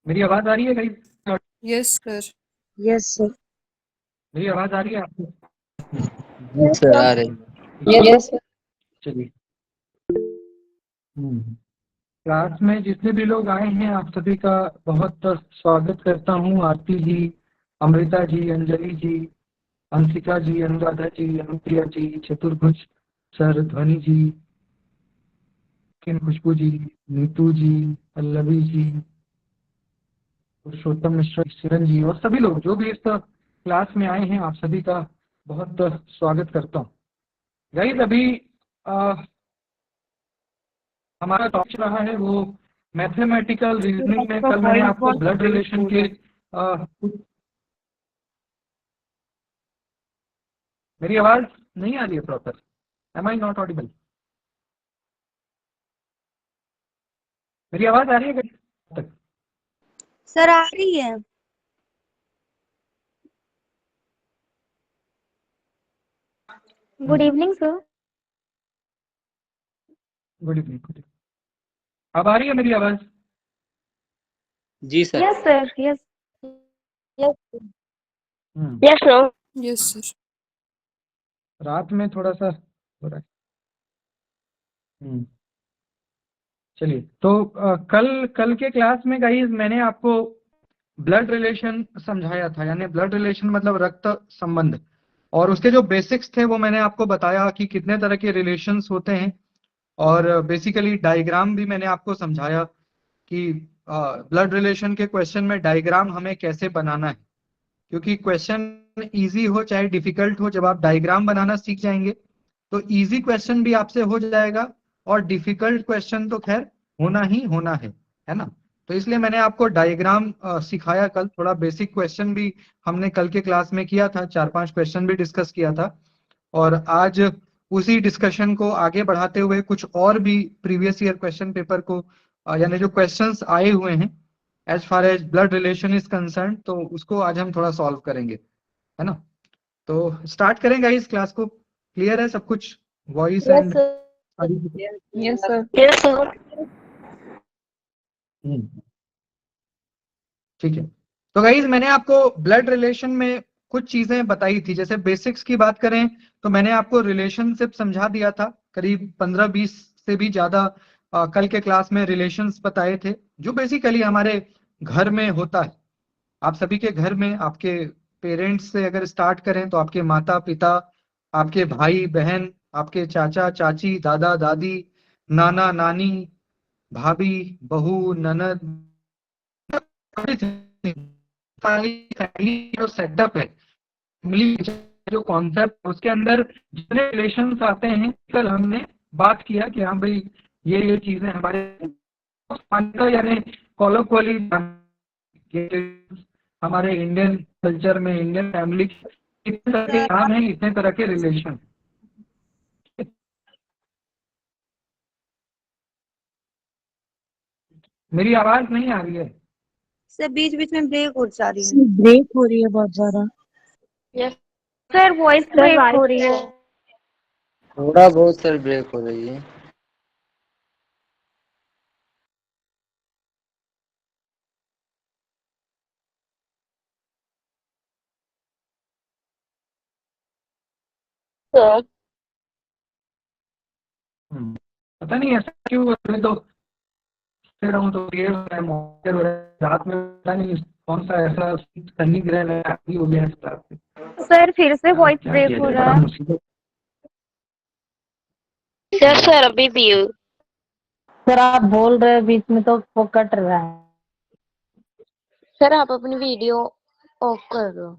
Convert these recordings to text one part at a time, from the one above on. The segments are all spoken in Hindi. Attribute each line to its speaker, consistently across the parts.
Speaker 1: मेरी आवाज आ रही है भाई?
Speaker 2: Yes sir.
Speaker 3: Yes sir.
Speaker 1: मेरी आवाज आ रही है आपको?
Speaker 4: यस सर आ रही है।
Speaker 3: Yes sir.
Speaker 1: चलिए। क्लास में जितने भी लोग आए हैं आप सभी का बहुत स्वागत करता हूँ। आरती जी, अमृता जी, अंजलि जी, अंशिका जी, अनुराधा जी, अनुप्रिया जी, चतुर्भुज सर, ध्वनि जी, खुशबू जी, नीतू जी, पल्लवी जी, पुरुषोत्तम मिश्रा, किरण जी और सभी लोग जो भी इस क्लास में आए हैं आप सभी का बहुत स्वागत करता हूँ। गाइस अभी हमारा टॉपिक रहा है वो मैथमेटिकल रीजनिंग में। कल मैंने आपको ब्लड रिलेशन के मेरी आवाज नहीं आ रही है proper? Am I not audible? मेरी आवाज आ रही है तक?
Speaker 3: सर आ रही है। Good evening sir.
Speaker 1: Good evening. अब आ रही है मेरी आवाज?
Speaker 4: जी sir.
Speaker 3: Yes sir. Yes yes
Speaker 1: yes
Speaker 3: sir.
Speaker 2: Yes sir.
Speaker 1: रात में थोड़ा सा हो रहा है। चलिए तो कल के क्लास में गाइस मैंने आपको ब्लड रिलेशन समझाया था, यानी ब्लड रिलेशन मतलब रक्त संबंध, और उसके जो बेसिक्स थे वो मैंने आपको बताया कि कितने तरह के रिलेशंस होते हैं, और बेसिकली डायग्राम भी मैंने आपको समझाया कि ब्लड रिलेशन के क्वेश्चन में डायग्राम हमें कैसे बनाना है, क्योंकि क्वेश्चन इजी हो चाहे डिफिकल्ट हो, जब आप डायग्राम बनाना सीख जाएंगे तो इजी क्वेश्चन भी आपसे हो जाएगा और डिफिकल्ट क्वेश्चन तो खैर होना ही होना है ना। तो इसलिए मैंने आपको डायग्राम सिखाया कल। थोड़ा बेसिक क्वेश्चन भी हमने कल के क्लास में किया था, 4-5 क्वेश्चन भी डिस्कस किया था, और आज उसी डिस्कशन को आगे बढ़ाते हुए कुछ और भी प्रीवियस ईयर क्वेश्चन पेपर को यानी जो क्वेश्चंस आए हुए हैं as far as blood relation is concern, तो उसको आज हम थोड़ा सॉल्व करेंगे, है ना। तो स्टार्ट करेंगे इस क्लास को। क्लियर है सब कुछ? Voice
Speaker 3: yes
Speaker 1: and
Speaker 3: sir. Yes sir. Yes sir.
Speaker 1: ठीक है। तो गाइज मैंने आपको ब्लड रिलेशन में कुछ चीजें बताई थी। जैसे बेसिक्स की बात करें तो मैंने आपको रिलेशनशिप समझा दिया था, करीब 15-20 से भी ज्यादा कल के क्लास में रिलेशंस बताए थे, जो बेसिकली हमारे घर में होता है। आप सभी के घर में आपके पेरेंट्स से अगर स्टार्ट करें तो आपके माता पिता, आपके भाई बहन, आपके चाचा चाची, दादा दादी, नाना नानी, भाभी बहू, ननद, फैमिली जो सेटअप है, फैमिली जो कॉन्सेप्ट, उसके अंदर जितने रिलेशंस आते हैं कल हमने बात किया कि हाँ भाई ये चीजें हमारे यानी कॉलोक्वली हमारे इंडियन कल्चर में, इंडियन फैमिली इतने तरह के काम है, इतने तरह के रिलेशन। मेरी आवाज नहीं आ रही है?
Speaker 3: सर बीच बीच में ब्रेक हो जा रही है। ब्रेक हो रही है बहुत ज्यादा। यस सर, वॉइस ब्रेक हो रही है।
Speaker 4: थोड़ा बहुत सर ब्रेक हो रही है।
Speaker 3: सर
Speaker 1: पता नहीं ऐसा क्यों हो रहा है। तो फिर हम तो ये हो रहा है, मॉनिटर हो रहा है रात में, पता नहीं कौन सा ऐसा शनि ग्रह लगा हो गया है इस रात पे।
Speaker 3: सर फिर से वॉइस
Speaker 1: क्या
Speaker 3: ब्रेक
Speaker 1: किया
Speaker 3: हो
Speaker 1: जाए,
Speaker 3: रहा
Speaker 1: बड़ा
Speaker 3: है।
Speaker 1: मुसीबत।
Speaker 3: यस सर, अभी भी सर आप बोल रहे हैं बीच में तो वो कट रहा है। सर आप अपनी वीडियो ऑफ कर दो।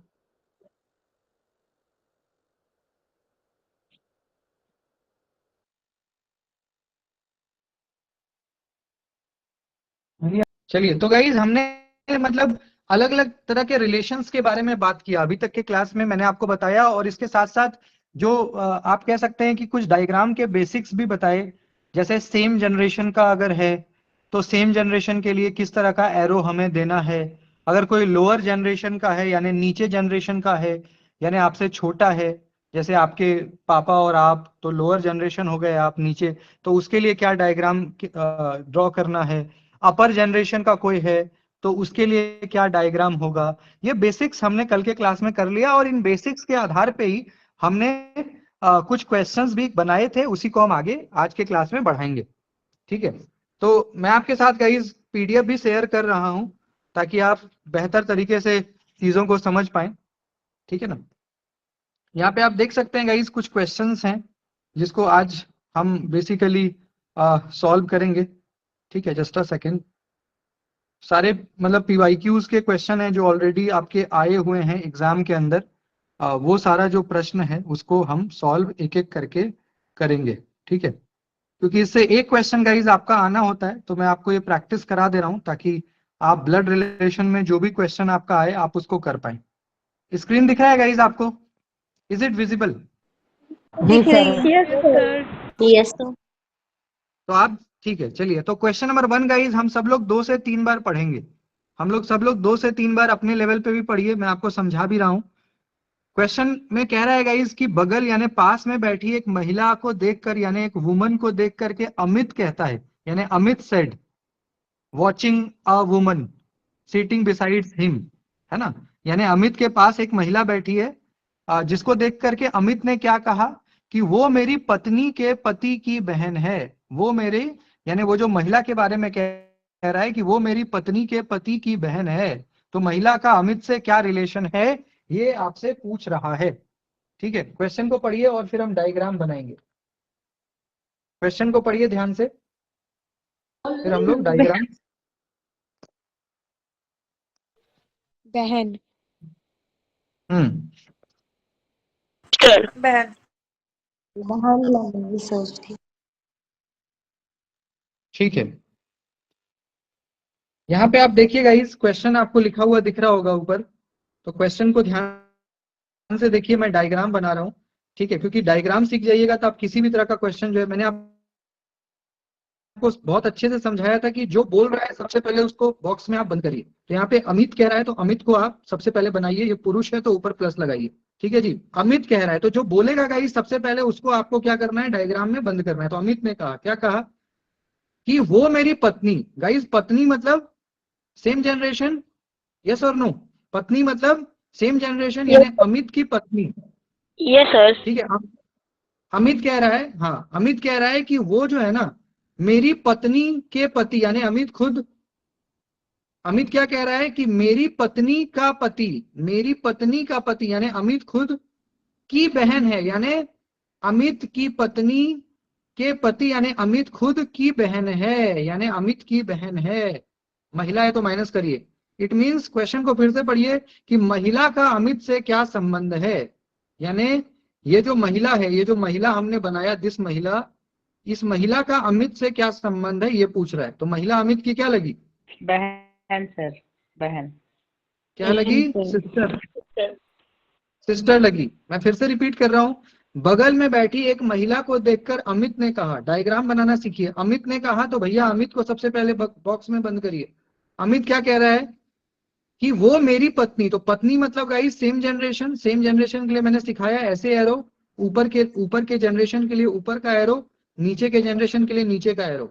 Speaker 1: चलिए तो गाइज हमने मतलब अलग अलग तरह के रिलेशंस के बारे में बात किया अभी तक के क्लास में, मैंने आपको बताया, और इसके साथ साथ जो आप कह सकते हैं कि कुछ डायग्राम के बेसिक्स भी बताए। जैसे सेम जनरेशन का अगर है तो सेम जनरेशन के लिए किस तरह का एरो हमें देना है, अगर कोई लोअर जनरेशन का है यानी नीचे जनरेशन का है यानी आपसे छोटा है जैसे आपके पापा और आप तो लोअर जनरेशन हो गए, आप नीचे, तो उसके लिए क्या डायग्राम ड्रॉ करना है। अपर जनरेशन का कोई है तो उसके लिए क्या डायग्राम होगा। ये बेसिक्स हमने कल के क्लास में कर लिया, और इन बेसिक्स के आधार पे ही हमने कुछ क्वेश्चंस भी बनाए थे, उसी को हम आगे आज के क्लास में बढ़ाएंगे। ठीक है, तो मैं आपके साथ गाइस पीडीएफ भी शेयर कर रहा हूं ताकि आप बेहतर तरीके से चीजों को समझ पाएं। ठीक है ना, यहाँ पे आप देख सकते हैं गाइस कुछ क्वेश्चंस हैं जिसको आज हम बेसिकली सॉल्व करेंगे। ठीक है, जस्ट अ सेकेंड। सारे मतलब पीवाईक्यूज के क्वेश्चन हैं जो ऑलरेडी आपके आए हुए हैं एग्जाम के अंदर। वो सारा जो प्रश्न है उसको हम सॉल्व एक एक करके करेंगे। ठीक है, क्योंकि इससे एक क्वेश्चन गाइज आपका आना होता है, तो मैं आपको ये प्रैक्टिस करा दे रहा हूं ताकि आप ब्लड रिलेशन में जो भी क्वेश्चन आपका आए आप उसको कर पाए। स्क्रीन दिख रहा है गाइज आपको? Is it visible?
Speaker 3: जी sir.
Speaker 2: Yes sir.
Speaker 3: Yes sir.
Speaker 1: तो आप ठीक है, चलिए तो क्वेश्चन नंबर 1 गाइज हम सब लोग 2 से 3 बार पढ़ेंगे। हम लोग सब लोग 2 से 3 बार अपने लेवल पे भी पढ़िए, मैं आपको समझा भी रहा हूं। क्वेश्चन में कह रहा है गाइज कि बगल यानी पास में बैठी एक महिला को देखकर यानी एक वुमन को देख करके अमित कहता है, यानी Amit said watching a woman sitting besides him, है ना। यानी अमित के पास एक महिला बैठी है, जिसको देख करके अमित ने क्या कहा कि वो मेरी पत्नी के पति की बहन है। वो मेरे यानी वो जो महिला के बारे में कह रहा है कि वो मेरी पत्नी के पति की बहन है, तो महिला का अमित से क्या रिलेशन है ये आपसे पूछ रहा है। ठीक है, क्वेश्चन को पढ़िए और फिर हम डायग्राम बनाएंगे। क्वेश्चन को पढ़िए ध्यान से, फिर हम लोग डायग्राम।
Speaker 2: बहन।
Speaker 3: बहन। बहन लगेगी सोचती।
Speaker 1: ठीक है, यहाँ पे आप देखिएगा इस क्वेश्चन आपको लिखा हुआ दिख रहा होगा ऊपर, तो क्वेश्चन को ध्यान से देखिए, मैं डायग्राम बना रहा हूँ। ठीक है, क्योंकि डायग्राम सीख जाइएगा तो आप किसी भी तरह का क्वेश्चन जो है, मैंने आपको बहुत अच्छे से समझाया था कि जो बोल रहा है सबसे पहले उसको बॉक्स में आप बंद करिए। तो यहाँ पे अमित कह रहा है तो अमित को आप सबसे पहले बनाइए, ये पुरुष है तो ऊपर प्लस लगाइए। ठीक है जी, अमित कह रहा है तो जो बोलेगा गाइस सबसे पहले उसको आपको क्या करना है, डायग्राम में बंद करना है। तो अमित ने कहा, क्या कहा कि वो मेरी पत्नी। गाइस पत्नी मतलब सेम जनरेशन, यस और नो। पत्नी मतलब सेम जनरेशन, यानी अमित की पत्नी।
Speaker 3: Yes sir.
Speaker 1: ठीक है, अमित कह रहा है, हाँ अमित कह रहा है कि वो जो है ना मेरी पत्नी के पति, यानी अमित खुद, अमित क्या कह रहा है कि मेरी पत्नी का पति, मेरी पत्नी का पति यानी अमित खुद की बहन है, यानी अमित की पत्नी के पति यानी अमित खुद की बहन है, यानी अमित की बहन है। महिला है तो माइनस करिए। इट मींस, क्वेश्चन को फिर से पढ़िए कि महिला का अमित से क्या संबंध है। यानी ये जो महिला है, ये जो महिला हमने बनाया, दिस महिला, इस महिला का अमित से क्या संबंध है ये पूछ रहा है। तो महिला अमित की क्या लगी?
Speaker 5: बहन सर, बहन।
Speaker 1: क्या लगी? सिस्टर। सिस्टर लगी। मैं फिर से रिपीट कर रहा हूं, बगल में बैठी एक महिला को देखकर अमित ने कहा, डायग्राम बनाना सीखिए। अमित ने कहा तो भैया अमित को सबसे पहले बॉक्स में बंद करिए। अमित क्या कह रहा है कि वो मेरी पत्नी, तो पत्नी मतलब guys same generation. Same generation के लिए मैंने सिखाया ऐसे एरो, ऊपर के जनरेशन के लिए ऊपर का एरो, नीचे के जनरेशन के लिए नीचे का एरो।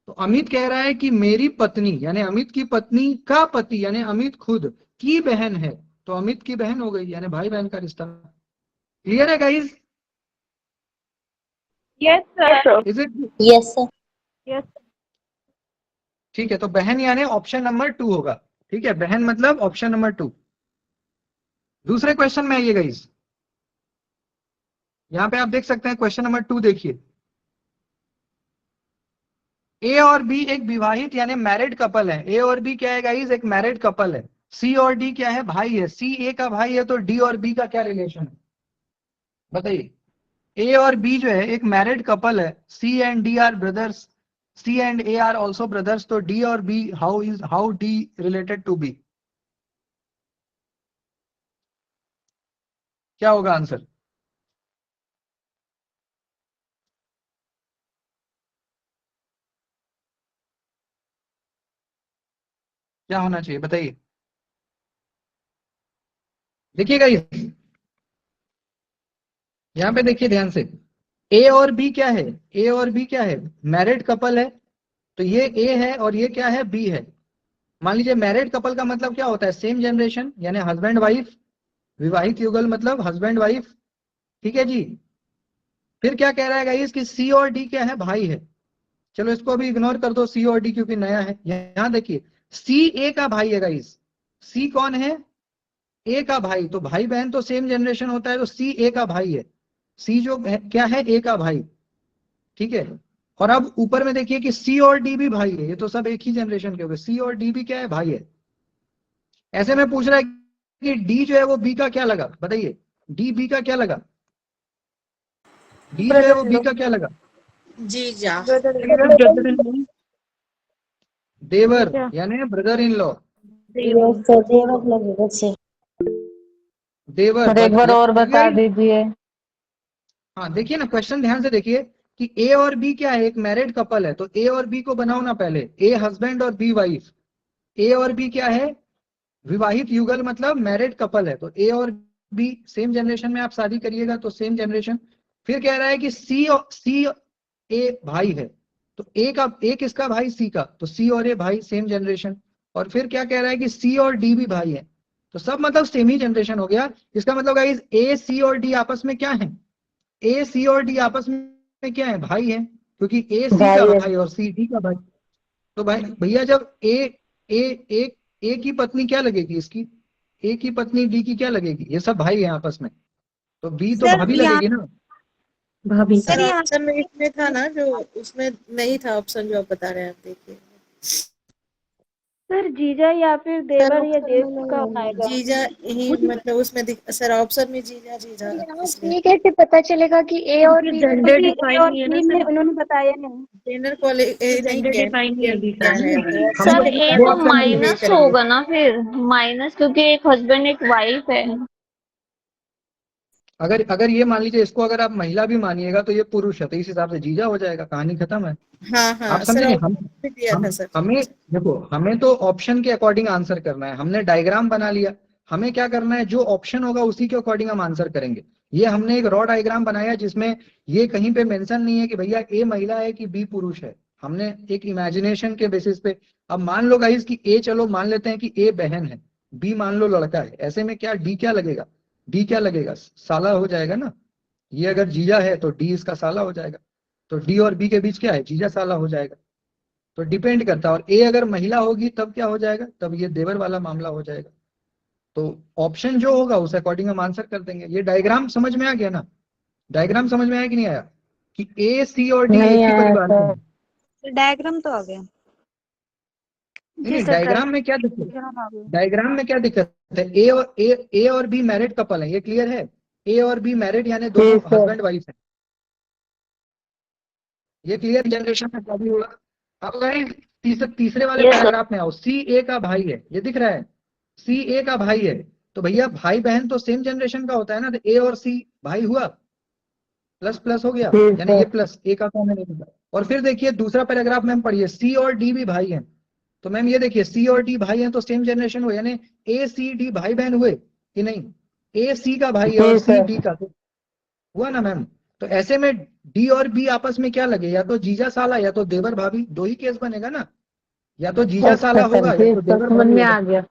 Speaker 1: तो अमित कह रहा है कि मेरी पत्नी यानी अमित की पत्नी का पति यानी अमित खुद की बहन है, तो अमित की बहन हो गई, यानी भाई बहन का रिश्ता। क्लियर है guys?
Speaker 2: Yes sir.
Speaker 1: Is it?
Speaker 3: Yes sir.
Speaker 2: Yes.
Speaker 1: ठीक है, तो बहन यानी ऑप्शन नंबर 2 होगा। ठीक है, बहन मतलब ऑप्शन नंबर 2। दूसरे क्वेश्चन में आइए गाइस, यहां पे आप देख सकते हैं क्वेश्चन नंबर 2 देखिए। ए और बी एक विवाहित यानी मैरिड कपल है। ए और बी क्या है गाइस? एक मैरिड कपल है। सी और डी क्या है? भाई है। सी ए का भाई है, तो डी और बी का क्या रिलेशन है बताइए। ए और बी जो है एक मैरिड कपल है। C and D are brothers, C and A are also brothers, तो डी और B how D related to B? क्या होगा आंसर? क्या होना चाहिए बताइए। देखिएगा ये यहाँ पे देखिए ध्यान से, ए और बी क्या है, ए और बी क्या है, मैरिड कपल है। तो ये ए है और ये क्या है, बी है। मान लीजिए मैरिड कपल का मतलब क्या होता है, सेम जनरेशन, यानी हस्बैंड वाइफ। विवाहित युगल मतलब हस्बैंड वाइफ, ठीक है जी। फिर क्या कह रहा है गाइस कि सी और डी क्या है, भाई है। चलो इसको अभी इग्नोर कर दो, सी और डी, क्योंकि नया है। यहाँ देखिए सी ए का भाई है गाइस। सी कौन है, ए का भाई। तो भाई बहन तो सेम जनरेशन होता है, तो सी ए का भाई है। सी जो है क्या है, ए का भाई, ठीक है। और अब ऊपर में देखिए कि सी और डी भी भाई है, ये तो सब एक ही जनरेशन के हो गए। सी और डी भी क्या है, भाई है। ऐसे में पूछ रहा है कि डी जो है वो बी का क्या लगा, बताइए। डी बी का क्या लगा, डी जो है वो बी का क्या लगा,
Speaker 2: जीजा।
Speaker 1: देवर, यानी ब्रदर इन लॉ, देवर।
Speaker 3: और एक बार और बता दीजिए।
Speaker 1: हाँ देखिए ना, क्वेश्चन ध्यान से देखिए कि ए और बी क्या है, एक मैरिड कपल है। तो ए और बी को बनाओ ना पहले, ए हस्बैंड और बी वाइफ। ए और बी क्या है, विवाहित युगल मतलब मैरिड कपल है। तो ए और बी सेम जनरेशन में आप शादी करिएगा तो सेम जनरेशन। फिर कह रहा है कि सी ए भाई है। तो ए का, ए किसका भाई, सी का। तो सी और ए भाई सेम जनरेशन। और फिर क्या कह रहा है कि सी और डी भी भाई है। तो सब मतलब सेम ही जनरेशन हो गया। इसका मतलब गाइस ए सी और डी आपस में क्या है, ए सी और डी आपस में क्या है, भाई है। क्योंकि ए सी का भाई और सी डी का भाई। तो भाई भैया जब ए की पत्नी क्या लगेगी इसकी, ए की पत्नी डी की क्या लगेगी, ये सब भाई है आपस में। तो बी तो भाभी लगेगी ना, भाभी।
Speaker 2: सर ऑप्शन में इसमें था ना, जो उसमें नहीं था ऑप्शन जो आप बता रहे हैं, आप देखिए।
Speaker 6: सर जीजा या फिर देवर या जेठ का आएगा।
Speaker 2: जीजा ही मतलब उसमें सर ऑप्शन में जीजा जीजा इसलिए
Speaker 3: ये कैसे पता चलेगा कि ए और बी
Speaker 6: जेंडर डिफाइन नहीं है ना सर,
Speaker 3: उन्होंने बताया नहीं।
Speaker 2: जेंडर
Speaker 6: जेंडर डिफाइन नहीं है अभी
Speaker 2: क्या है
Speaker 3: सर ए
Speaker 1: वो
Speaker 3: तो
Speaker 1: ऑप्शन नहीं है।
Speaker 3: माइनस होगा ना, फिर माइनस, क्योंकि एक हस्बैंड एक वाइफ है।
Speaker 1: अगर अगर ये मान लीजिए इसको अगर आप महिला भी मानिएगा तो ये पुरुष है, तो इस हिसाब से जीजा हो जाएगा, कहानी खत्म है।
Speaker 2: हाँ हाँ
Speaker 1: आप समझे
Speaker 2: सर
Speaker 1: नहीं?
Speaker 2: ऑप्शन दिया था सर।
Speaker 1: हमें देखो, हमें तो ऑप्शन के अकॉर्डिंग आंसर करना है। हमने डायग्राम बना लिया, हमें क्या करना है, जो ऑप्शन होगा उसी के अकॉर्डिंग हम आंसर करेंगे। ये हमने एक रॉ डायग्राम बनाया जिसमें ये कहीं पे मेंशन नहीं है कि भैया ए महिला है कि बी पुरुष है। हमने एक इमेजिनेशन के बेसिस पे, अब मान लो गाइस कि ए, चलो मान लेते हैं कि ए बहन है, बी मान लो लड़का है। ऐसे में क्या डी क्या लगेगा, डी क्या लगेगा, साला हो जाएगा ना। ये अगर जीजा है तो डी इसका साला हो जाएगा। तो डी और बी के बीच क्या है, जीजा साला हो जाएगा। तो डिपेंड करता है। और ए अगर महिला होगी तब क्या हो जाएगा, तब ये देवर वाला मामला हो जाएगा। तो ऑप्शन जो होगा उस अकॉर्डिंग हम आंसर कर देंगे। ये डायग्राम समझ में आ गया ना, डायग्राम समझ में आया कि नहीं आया, कि ए सी और डी एक ही परिवार में है।
Speaker 6: डायग्राम तो आ गया।
Speaker 1: नहीं, डायग्राम में क्या दिक्कत, डायग्राम में क्या दिक्कत है, ए और बी मैरिड कपल है, ये क्लियर है। ए और बी मैरिड यानी दोनों हस्बैंड वाइफ है, ये क्लियर। जनरेशन में शादी होगा। अब गाइस तीसरे वाले पैराग्राफ में आओ, सी ए का भाई है, ये दिख रहा है, सी ए का भाई है। तो भैया भाई बहन तो सेम जनरेशन का होता है ना, तो ए और सी भाई हुआ, प्लस प्लस हो गया, यानी ये प्लस ए का फॉर्म है। और फिर देखिए दूसरा पैराग्राफ में हम पढ़िए, सी और डी भी भाई हैं। तो मैम ये देखिए सी और डी भाई हैं तो सेम जनरेशन हुए, यानी ए सी डी भाई बहन हुए कि नहीं, ए सी का भाई है और सी डी का, तो हुआ ना मैम। तो ऐसे में डी और बी आपस में क्या लगे, या तो जीजा साला या तो देवर भाभी, दो ही केस बनेगा ना, या तो जीजा साला होगा या तो देवर भाभी
Speaker 3: में
Speaker 1: होगा,
Speaker 3: आ गया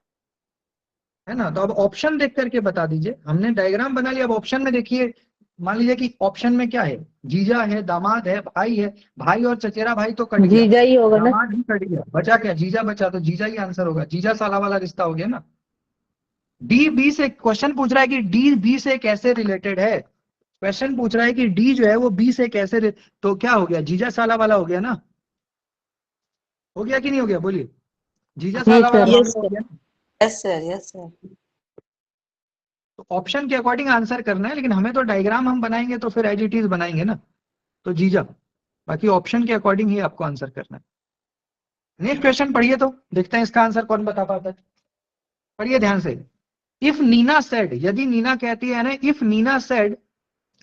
Speaker 1: है ना। तो अब ऑप्शन देख करके बता दीजिए, हमने डायग्राम बना लिया। अब ऑप्शन में देखिए, मान लीजिए कि ऑप्शन में क्या है, जीजा है, दामाद है, भाई है। भाई और चचेरा भाई तो कट गया,
Speaker 3: जीजा ही होगा ना।
Speaker 1: दामाद भी कट गया, बचा क्या, जीजा बचा। तो जीजा ही आंसर होगा, जीजा साला वाला रिश्ता हो गया ना। डी बी से क्वेश्चन पूछ रहा है कि डी बी से कैसे रिलेटेड है, क्वेश्चन पूछ रहा है कि डी जो है वो बी से कैसे तो क्या हो गया, जीजा साला वाला हो गया ना, हो गया कि नहीं हो गया, बोलिए। जीजा साला वाला मामला हो गया।
Speaker 2: Yes sir yes sir.
Speaker 1: तो ऑप्शन के अकॉर्डिंग आंसर करना है, लेकिन हमें तो डायग्राम हम बनाएंगे तो फिर एज इट इज बनाएंगे ना, तो जीजा। बाकी ऑप्शन के अकॉर्डिंग ही आपको आंसर करना है। नेक्स्ट क्वेश्चन पढ़िए तो देखते हैं इसका आंसर कौन बता पाता है। पढ़िए ध्यान से। इफ नीना सेड, यदि नीना कहती है ना, इफ नीना सेड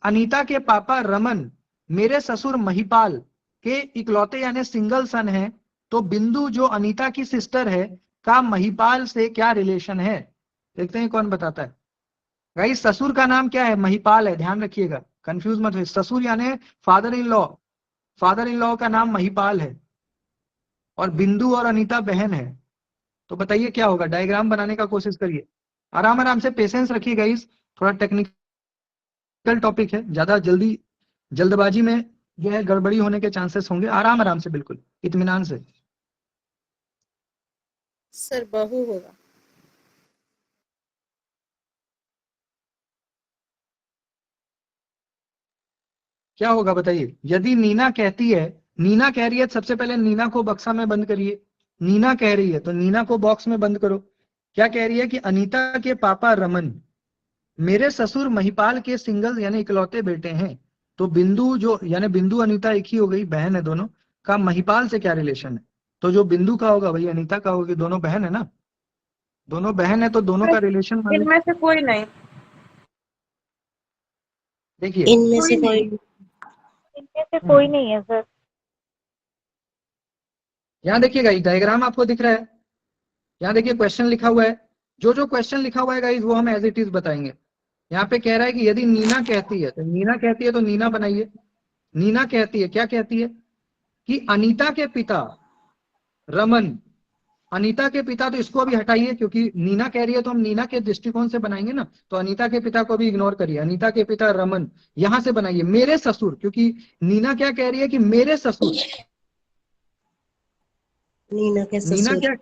Speaker 1: अनीता के पापा रमन मेरे ससुर महिपाल के इकलौते यानी सिंगल सन है, तो बिंदु जो अनीता की सिस्टर है का महिपाल से क्या रिलेशन है। देखते हैं कौन बताता है। गाइस ससुर का नाम क्या है, महिपाल है, ध्यान रखिएगा। कंफ्यूज मत हो। ससुर यानी father in law, father in law का नाम महिपाल है और बिंदु और अनीता बहन है। तो बताइए क्या होगा, डायग्राम बनाने का कोशिश करिए, आराम आराम से, पेशेंस रखिए गाइस, थोड़ा टेक्निकल टॉपिक है, ज्यादा जल्दबाजी में जो है गड़बड़ी होने के चांसेस होंगे, आराम आराम से, बिल्कुल इत्मीनान से।
Speaker 2: सर बहू होगा।
Speaker 1: क्या होगा बताइए, यदि नीना कहती है, नीना कह रही है, सबसे पहले नीना को बक्सा में बंद करिए। नीना कह रही है तो नीना को बॉक्स में बंद करो। क्या कह रही है कि अनीता के पापा रमन मेरे ससुर महिपाल के सिंगल यानी इकलौते बेटे हैं। तो बिंदु जो यानी बिंदु अनीता एक ही हो गई, बहन है दोनों, का महिपाल से क्या रिलेशन है? तो जो बिंदु का होगा वही अनीता का होगी, दोनों बहन है ना, दोनों बहन है तो दोनों का रिलेशन
Speaker 5: इनमें से कोई नहीं,
Speaker 1: देखिए।
Speaker 2: इनमें से कोई
Speaker 6: इनमें से कोई नहीं है सर।
Speaker 1: यहाँ देखिएगा, डायग्राम आपको दिख रहा है, यहाँ देखिए क्वेश्चन लिखा हुआ है, जो जो क्वेश्चन लिखा हुआ है गाइस वो हम एज इट इज बताएंगे। यहाँ पे कह रहा है कि यदि नीना कहती है, तो नीना कहती है तो नीना बनाइए। नीना कहती है, क्या कहती है कि अनीता के पिता रमन, अनीता के पिता, तो इसको अभी हटाइए क्योंकि नीना कह रही है तो हम नीना के दृष्टिकोण से बनाएंगे ना, तो अनीता के पिता को भी इग्नोर करिए, अनीता के पिता रमन, यहां से बनाइए मेरे ससुर, क्योंकि नीना क्या कह रही है कि मेरे ससुर,
Speaker 2: नीना के
Speaker 1: नीना
Speaker 2: ससुर।
Speaker 1: क्या,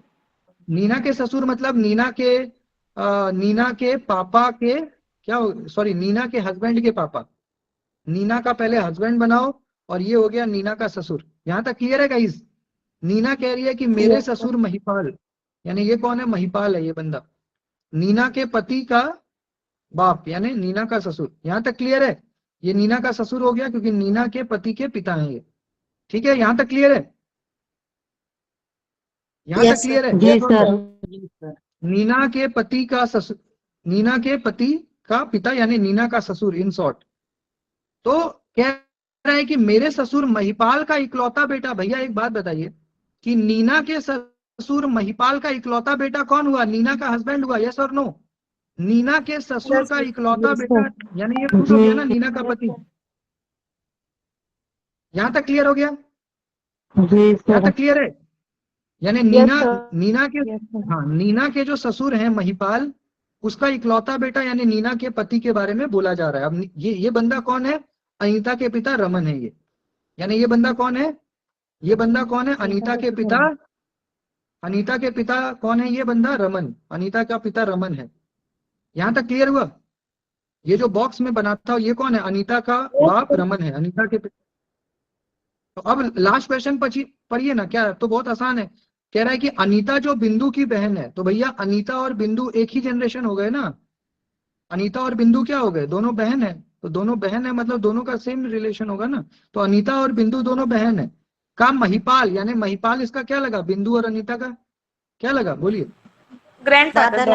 Speaker 1: नीना के ससुर मतलब नीना के पापा के क्या, सॉरी नीना के हस्बैंड के पापा, नीना का पहले हस्बैंड बनाओ और ये हो गया नीना का ससुर। यहां तक क्लियर है गाइस? नीना कह रही है कि मेरे ससुर महिपाल, यानी ये कौन है, महिपाल है ये बंदा, नीना के पति का बाप यानी नीना का ससुर। यहां तक क्लियर है? ये नीना का ससुर हो गया क्योंकि नीना के पति के पिता हैं ये, ठीक है? यहां तक क्लियर है? यहां तक क्लियर है?
Speaker 3: जी सर।
Speaker 1: नीना के पति का ससुर, नीना के पति का पिता यानी नीना का ससुर इन शॉर्ट। तो कह रहा है कि मेरे ससुर महिपाल का इकलौता बेटा, भैया एक बात बताइए कि नीना के ससुर महिपाल का इकलौता बेटा कौन हुआ? नीना का हस्बैंड हुआ, यस और नो? नीना के ससुर का इकलौता बेटा यानी ये खुद हो गया ना, नीना का पति। यहां तक क्लियर हो गया? यहां तक क्लियर है? यानी नीना के, हाँ, नीना के जो ससुर हैं महिपाल, उसका इकलौता बेटा यानी नीना के पति के बारे में बोला जा रहा है। अब ये बंदा कौन है? अनीता के पिता रमन है ये, यानी ये बंदा कौन है? ये बंदा कौन है? अनीता के पिता, अनीता के पिता कौन है? ये बंदा रमन, अनीता का पिता रमन है। यहां तक क्लियर हुआ? ये जो बॉक्स में बना था ये कौन है? अनीता का बाप रमन है, अनीता के पिता। तो अब लास्ट क्वेश्चन पढ़िए ना, क्या तो बहुत आसान है। कह रहा है कि अनीता जो बिंदु की बहन है, तो भैया अनीता और बिंदु एक ही जनरेशन हो गए ना, अनीता और बिंदु क्या हो गए? दोनों बहन है, तो दोनों बहन है मतलब दोनों का सेम रिलेशन होगा ना। तो अनीता और बिंदु दोनों बहन है, का महिपाल यानी महिपाल इसका क्या लगा? बिंदु और अनीता का क्या लगा? बोलिए।
Speaker 5: ग्रैंडफादर,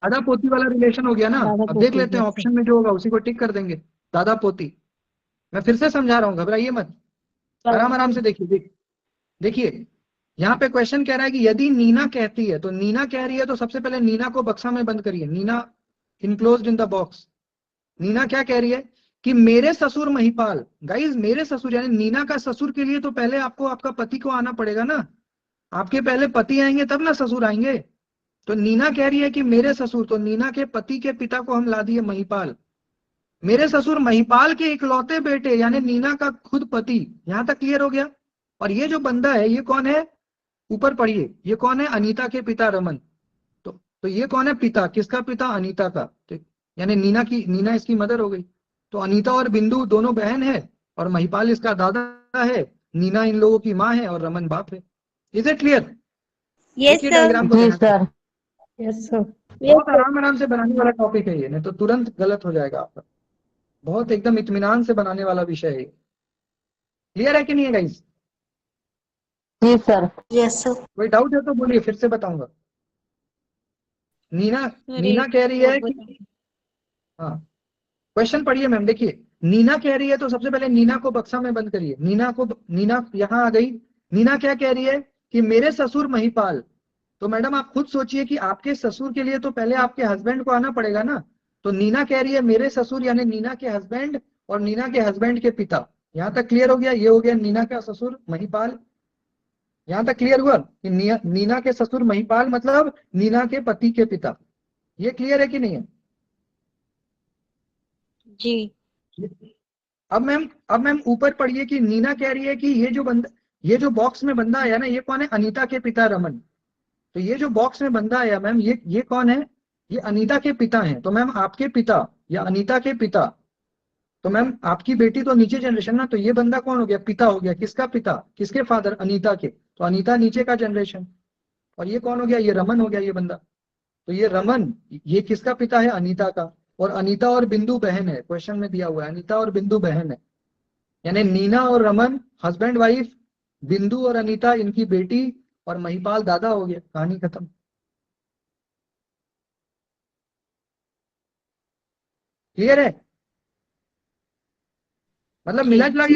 Speaker 1: दादा पोती वाला रिलेशन हो गया ना। अब देख लेते हैं ऑप्शन में जो होगा उसी को टिक कर देंगे, दादा पोती। मैं फिर से समझा रहा हूँ, घबराइए मत, आराम आराम से देखिए। देखिए यहाँ पे क्वेश्चन कह रहा है कि यदि नीना कहती है, तो नीना कह रही है तो सबसे पहले नीना को बक्सा में बंद करिए, Nina enclosed in the box. Nina क्या कह रही है कि मेरे ससुर महिपाल, गाइज मेरे ससुर यानी नीना का ससुर के लिए तो पहले आपको आपका पति को आना पड़ेगा ना, आपके पहले पति आएंगे तब ना ससुर आएंगे। तो नीना कह रही है कि मेरे ससुर, तो नीना के पति के पिता को हम ला दिए महिपाल, मेरे ससुर महिपाल के इकलौते बेटे यानी नीना का खुद पति। यहां तक क्लियर हो गया? और ये जो बंदा है ये कौन है? ऊपर पढ़िए, ये कौन है? अनीता के पिता रमन। तो ये कौन है? पिता, किसका पिता? अनीता का, यानी नीना इसकी मदर हो गई। तो अनीता और बिंदु दोनों बहन है और महिपाल इसका दादा है, नीना इन लोगों की माँ है और रमन बाप है। Is it clear?
Speaker 2: Yes
Speaker 1: diagram को
Speaker 3: सर।
Speaker 1: बहुत आराम आराम से बनाने वाला टॉपिक है ये, नहीं तो तुरंत गलत हो जाएगा आपका। बहुत एकदम इत्मीनान से बनाने वाला विषय है। क्लियर है कि नहीं है गाइस?
Speaker 3: जी सर।
Speaker 2: Yes sir.
Speaker 1: कोई डाउट है तो बोलिए, फिर से बताऊंगा। नीना कह रही है कि, हाँ क्वेश्चन पढ़िए मैम। देखिए नीना कह रही है तो सबसे पहले नीना को बक्सा में बंद करिए। नीना यहाँ आ गई। नीना क्या कह रही है कि मेरे ससुर महिपाल। तो मैडम आप खुद सोचिए कि आपके ससुर के लिए तो पहले आपके हस्बैंड को आना पड़ेगा ना, तो नीना कह रही है मेरे ससुर यानी नीना के हस्बैंड और नीना के हस्बैंड के पिता। यहां तक क्लियर हो गया? ये हो गया नीना का ससुर महिपाल। यहां तक क्लियर हुआ कि नीना के ससुर महिपाल मतलब नीना के पति के पिता। ये क्लियर है कि नहीं है?
Speaker 3: जी।
Speaker 1: अब मैम ऊपर पढ़िए कि नीना कह रही है कि ये जो बॉक्स में बंदा आया ना, ये कौन है? अनीता के पिता रमन। तो ये जो बॉक्स में बंदा आया मैम, ये कौन है? ये अनीता के पिता हैं। तो मैम आपके पिता या अनीता के पिता, तो मैम आपकी बेटी तो नीचे जनरेशन ना, तो ये बंदा कौन हो गया? पिता हो गया। किसका पिता? किसके फादर? अनीता के। तो अनीता नीचे का जनरेशन। और ये कौन हो गया? ये रमन हो गया ये बंदा। तो ये रमन, ये किसका पिता है? अनीता का। और अनीता और बिंदु बहन है, क्वेश्चन में दिया हुआ है अनीता और बिंदु बहन है। यानी नीना और रमन हस्बैंड वाइफ, बिंदु और अनीता इनकी बेटी, और महिपाल दादा हो गया। कहानी खत्म। क्लियर है? मतलब मिला जुला के,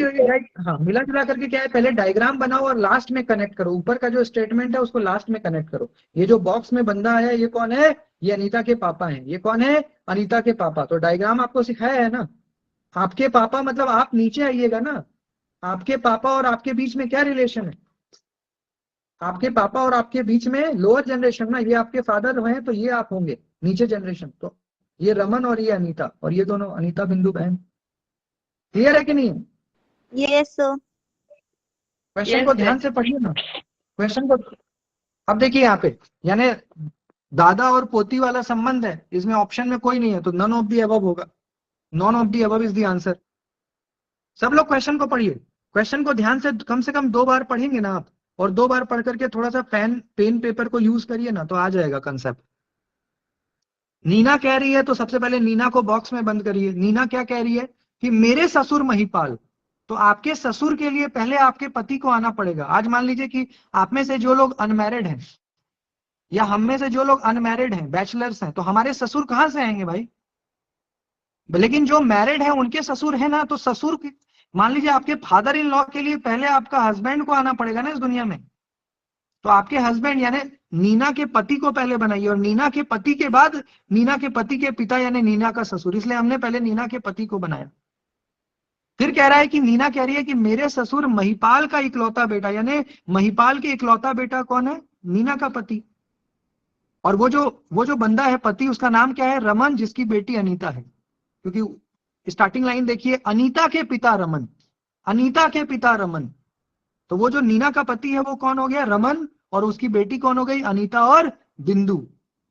Speaker 1: हाँ मिला जुला करके क्या है, पहले डायग्राम बनाओ और लास्ट में कनेक्ट करो। ऊपर का जो स्टेटमेंट है उसको लास्ट में कनेक्ट करो। ये जो बॉक्स में बंदा है ये कौन है? ये अनीता के पापा हैं। ये कौन है? अनीता के पापा। तो डायग्राम आपको सिखाया है ना। आपके पापा मतलब आप नीचे आइएगा ना। आपके पापा और आपके बीच में क्या रिलेशन है? आपके पापा और आपके बीच में लोअर जनरेशन ना, ये आपके फादर हैं तो ये आप होंगे नीचे जनरेशन। तो ये रमन और ये अनीता, और ये दोनों अनीता बिंदु बहन। क्लियर है कि नहीं?
Speaker 6: Yes sir.
Speaker 1: क्वेश्चन को ध्यान से पढ़िए ना, क्वेश्चन को। अब देखिए यहाँ पे, यानी दादा और पोती वाला संबंध है, इसमें ऑप्शन में कोई नहीं है, तो नन ऑफ दी अबव होगा। None of the above is the answer. सब लोग क्वेश्चन को पढ़िए। क्वेश्चन को ध्यान से कम 2 बार पढ़ेंगे ना आप, और 2 बार पढ़ करके थोड़ा सा पेन पेपर को यूज करिए ना, तो आ जाएगा कंसेप्ट। नीना कह रही है तो सबसे पहले नीना को बॉक्स में बंद करिए। नीना क्या कह रही है कि मेरे ससुर महिपाल। तो आपके ससुर के लिए पहले आपके पति को आना पड़ेगा। आज मान लीजिए कि आप में से जो लोग अनमैरिड हैं, या हम में से जो लोग अनमैरिड हैं, बैचलर्स हैं, तो हमारे ससुर कहां से आएंगे भाई? लेकिन जो मैरिड है उनके ससुर है ना, तो ससुर मान लीजिए आपके फादर इन लॉ के लिए पहले आपका हस्बैंड को आना पड़ेगा ना इस दुनिया में। तो आपके हस्बैंड यानी नीना के पति को पहले बनाइए, और नीना के पति के बाद नीना के पति के पिता यानी नीना का ससुर। इसलिए हमने पहले नीना के पति को बनाया। फिर कह रहा है कि नीना कह रही है कि मेरे ससुर महिपाल का इकलौता बेटा, यानी महिपाल के इकलौता बेटा कौन है? नीना का पति। और वो जो बंदा है पति, उसका नाम क्या है? रमन, जिसकी बेटी अनीता है। क्योंकि स्टार्टिंग लाइन देखिए, अनीता के पिता रमन, अनीता के पिता रमन। तो वो जो नीना का पति है वो कौन हो गया? रमन। और उसकी बेटी कौन हो गई? अनीता और बिंदु।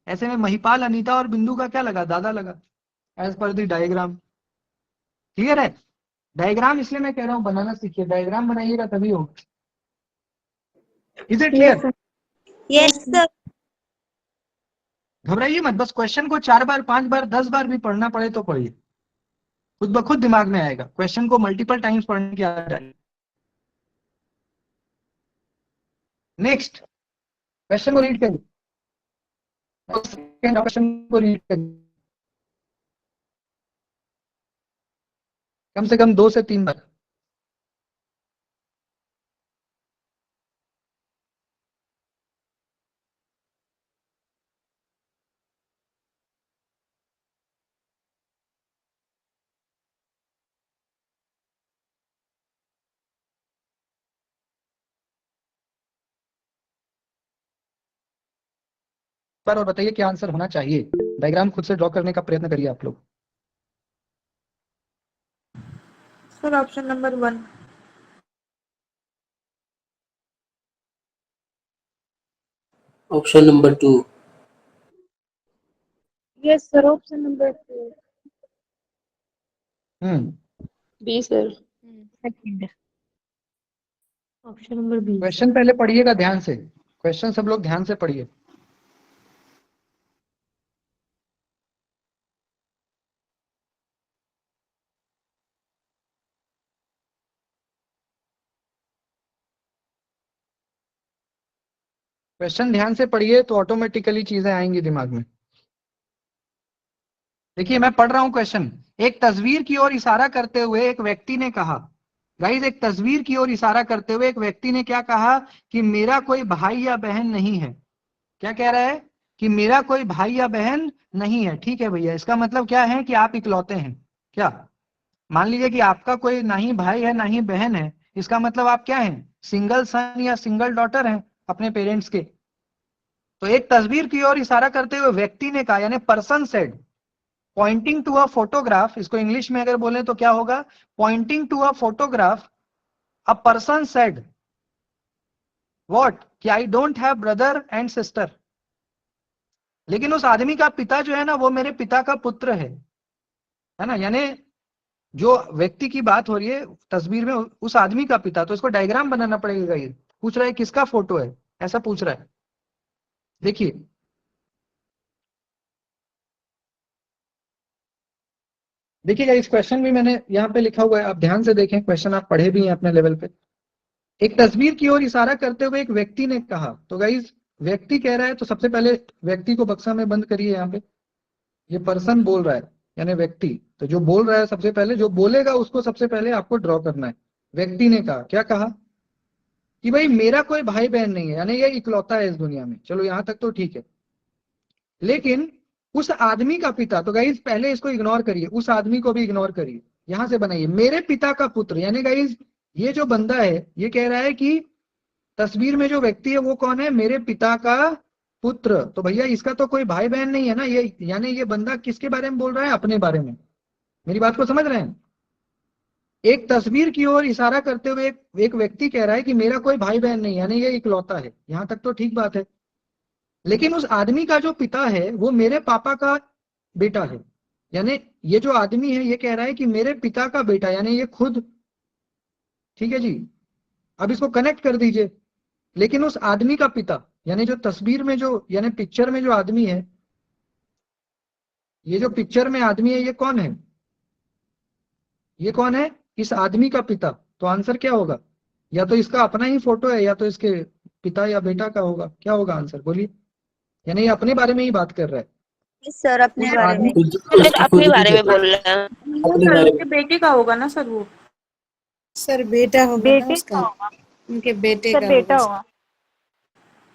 Speaker 1: ऐसे में महिपाल, अनीता और बिंदु का क्या लगा? दादा लगा, as per the diagram. Clear है? डायग्राम इसलिए मैं कह रहा हूं बनाना सीखिए, डायग्राम बनाइएगा तभी होगा। Is it clear?
Speaker 6: Yes sir.
Speaker 1: घबराइए मत, बस क्वेश्चन को 4 बार 5 बार 10 बार भी पढ़ना पड़े तो पढ़िए, खुद ब खुद दिमाग में आएगा। क्वेश्चन को मल्टीपल टाइम्स पढ़ने की आदत है। नेक्स्ट क्वेश्चन को रीड करिए, क्वेश्चन को रीड करिए कम से कम 2 से 3 बार। और बताइए क्या आंसर होना चाहिए। डायग्राम खुद से ड्रॉ करने का प्रयत्न करिए आप लोग।
Speaker 5: Sir option number 1।
Speaker 4: Option number 2।
Speaker 6: Yes sir, option number 2।
Speaker 3: B sir.
Speaker 6: Second, option number B.
Speaker 1: Question पहले पढ़िएगा ध्यान से, क्वेश्चन सब लोग ध्यान से पढ़िए। क्वेश्चन ध्यान से पढ़िए तो ऑटोमेटिकली चीजें आएंगी दिमाग में। देखिए मैं पढ़ रहा हूं क्वेश्चन। एक तस्वीर की ओर इशारा करते हुए एक व्यक्ति ने कहा, गाइस एक तस्वीर की ओर इशारा करते हुए एक व्यक्ति ने क्या कहा कि मेरा कोई भाई या बहन नहीं है। क्या कह रहा है? कि मेरा कोई भाई या बहन नहीं है। ठीक है भैया, इसका मतलब क्या है कि आप इकलौते हैं। क्या मान लीजिए कि आपका कोई ना ही भाई है ना ही बहन है, इसका मतलब आप क्या हैं, सिंगल सन या सिंगल डॉटर हैं अपने पेरेंट्स के। तो एक तस्वीर की ओर इशारा करते हुए व्यक्ति ने कहा, यानी person said, pointing to a photograph, इसको इंग्लिश में अगर बोले तो क्या होगा, pointing to a photograph, a person said what, कि I don't have brother and sister. लेकिन उस आदमी का पिता जो है ना, वो मेरे पिता का पुत्र है ना। यानी जो व्यक्ति की बात हो रही है तस्वीर में, उस आदमी का पिता, तो इसको डायग्राम बनाना पड़ेगा। ये पूछ रहा है किसका फोटो है, ऐसा पूछ रहा है। देखिए देखिएगा, इस क्वेश्चन भी मैंने यहाँ पे लिखा हुआ है, आप ध्यान से देखें, क्वेश्चन आप पढ़े भी हैं अपने लेवल पे। एक तस्वीर की ओर इशारा करते हुए एक व्यक्ति ने कहा, तो गाइस व्यक्ति कह रहा है, तो सबसे पहले व्यक्ति को बक्सा में बंद करिए। यहाँ पे ये पर्सन बोल रहा है, यानी व्यक्ति, तो जो बोल रहा है सबसे पहले, जो बोलेगा उसको सबसे पहले आपको ड्रॉ करना है। व्यक्ति ने कहा, क्या कहा, कि भाई मेरा कोई भाई बहन नहीं है, यानी ये इकलौता है इस दुनिया में। चलो यहां तक तो ठीक है। लेकिन उस आदमी का पिता, तो गाइज पहले इसको इग्नोर करिए, उस आदमी को भी इग्नोर करिए, यहां से बनाइए मेरे पिता का पुत्र। यानी गाइज ये जो बंदा है ये कह रहा है कि तस्वीर में जो व्यक्ति है वो कौन है, मेरे पिता का पुत्र। तो भैया इसका तो कोई भाई बहन नहीं है ना ये, यानी ये बंदा किसके बारे में बोल रहा है, अपने बारे में। मेरी बात को समझ रहे हैं। एक तस्वीर की ओर इशारा करते हुए एक व्यक्ति कह रहा है कि मेरा कोई भाई बहन नहीं, यानी ये इकलौता है। यहां तक तो ठीक बात है। लेकिन उस आदमी का जो पिता है वो मेरे पापा का बेटा है। यानी ये जो आदमी है ये कह रहा है कि मेरे पिता का बेटा, यानी ये खुद। ठीक है जी, अब इसको कनेक्ट कर दीजिए। लेकिन उस आदमी का पिता, यानी जो तस्वीर में जो, यानी पिक्चर में जो आदमी है, ये जो पिक्चर में आदमी है ये कौन है, ये कौन है, इस आदमी का पिता। तो आंसर क्या होगा, या तो इसका अपना ही फोटो है या तो इसके पिता या बेटा का होगा। क्या होगा आंसर, बोलिए। यानी ये अपने बारे में ही बात कर रहा है।
Speaker 6: यस सर, अपने
Speaker 1: उस
Speaker 6: बारे में।
Speaker 1: आदमी,
Speaker 3: सर अपने बारे में बोल रहे हैं।
Speaker 5: सर उसके बेटे का होगा ना सर वो।
Speaker 2: सर बेटा होगा ना
Speaker 6: बेटे
Speaker 2: उसका,
Speaker 6: का होगा
Speaker 2: उनके बेटे
Speaker 6: सर,
Speaker 2: का
Speaker 6: बेटा
Speaker 2: होगा।
Speaker 6: होगा।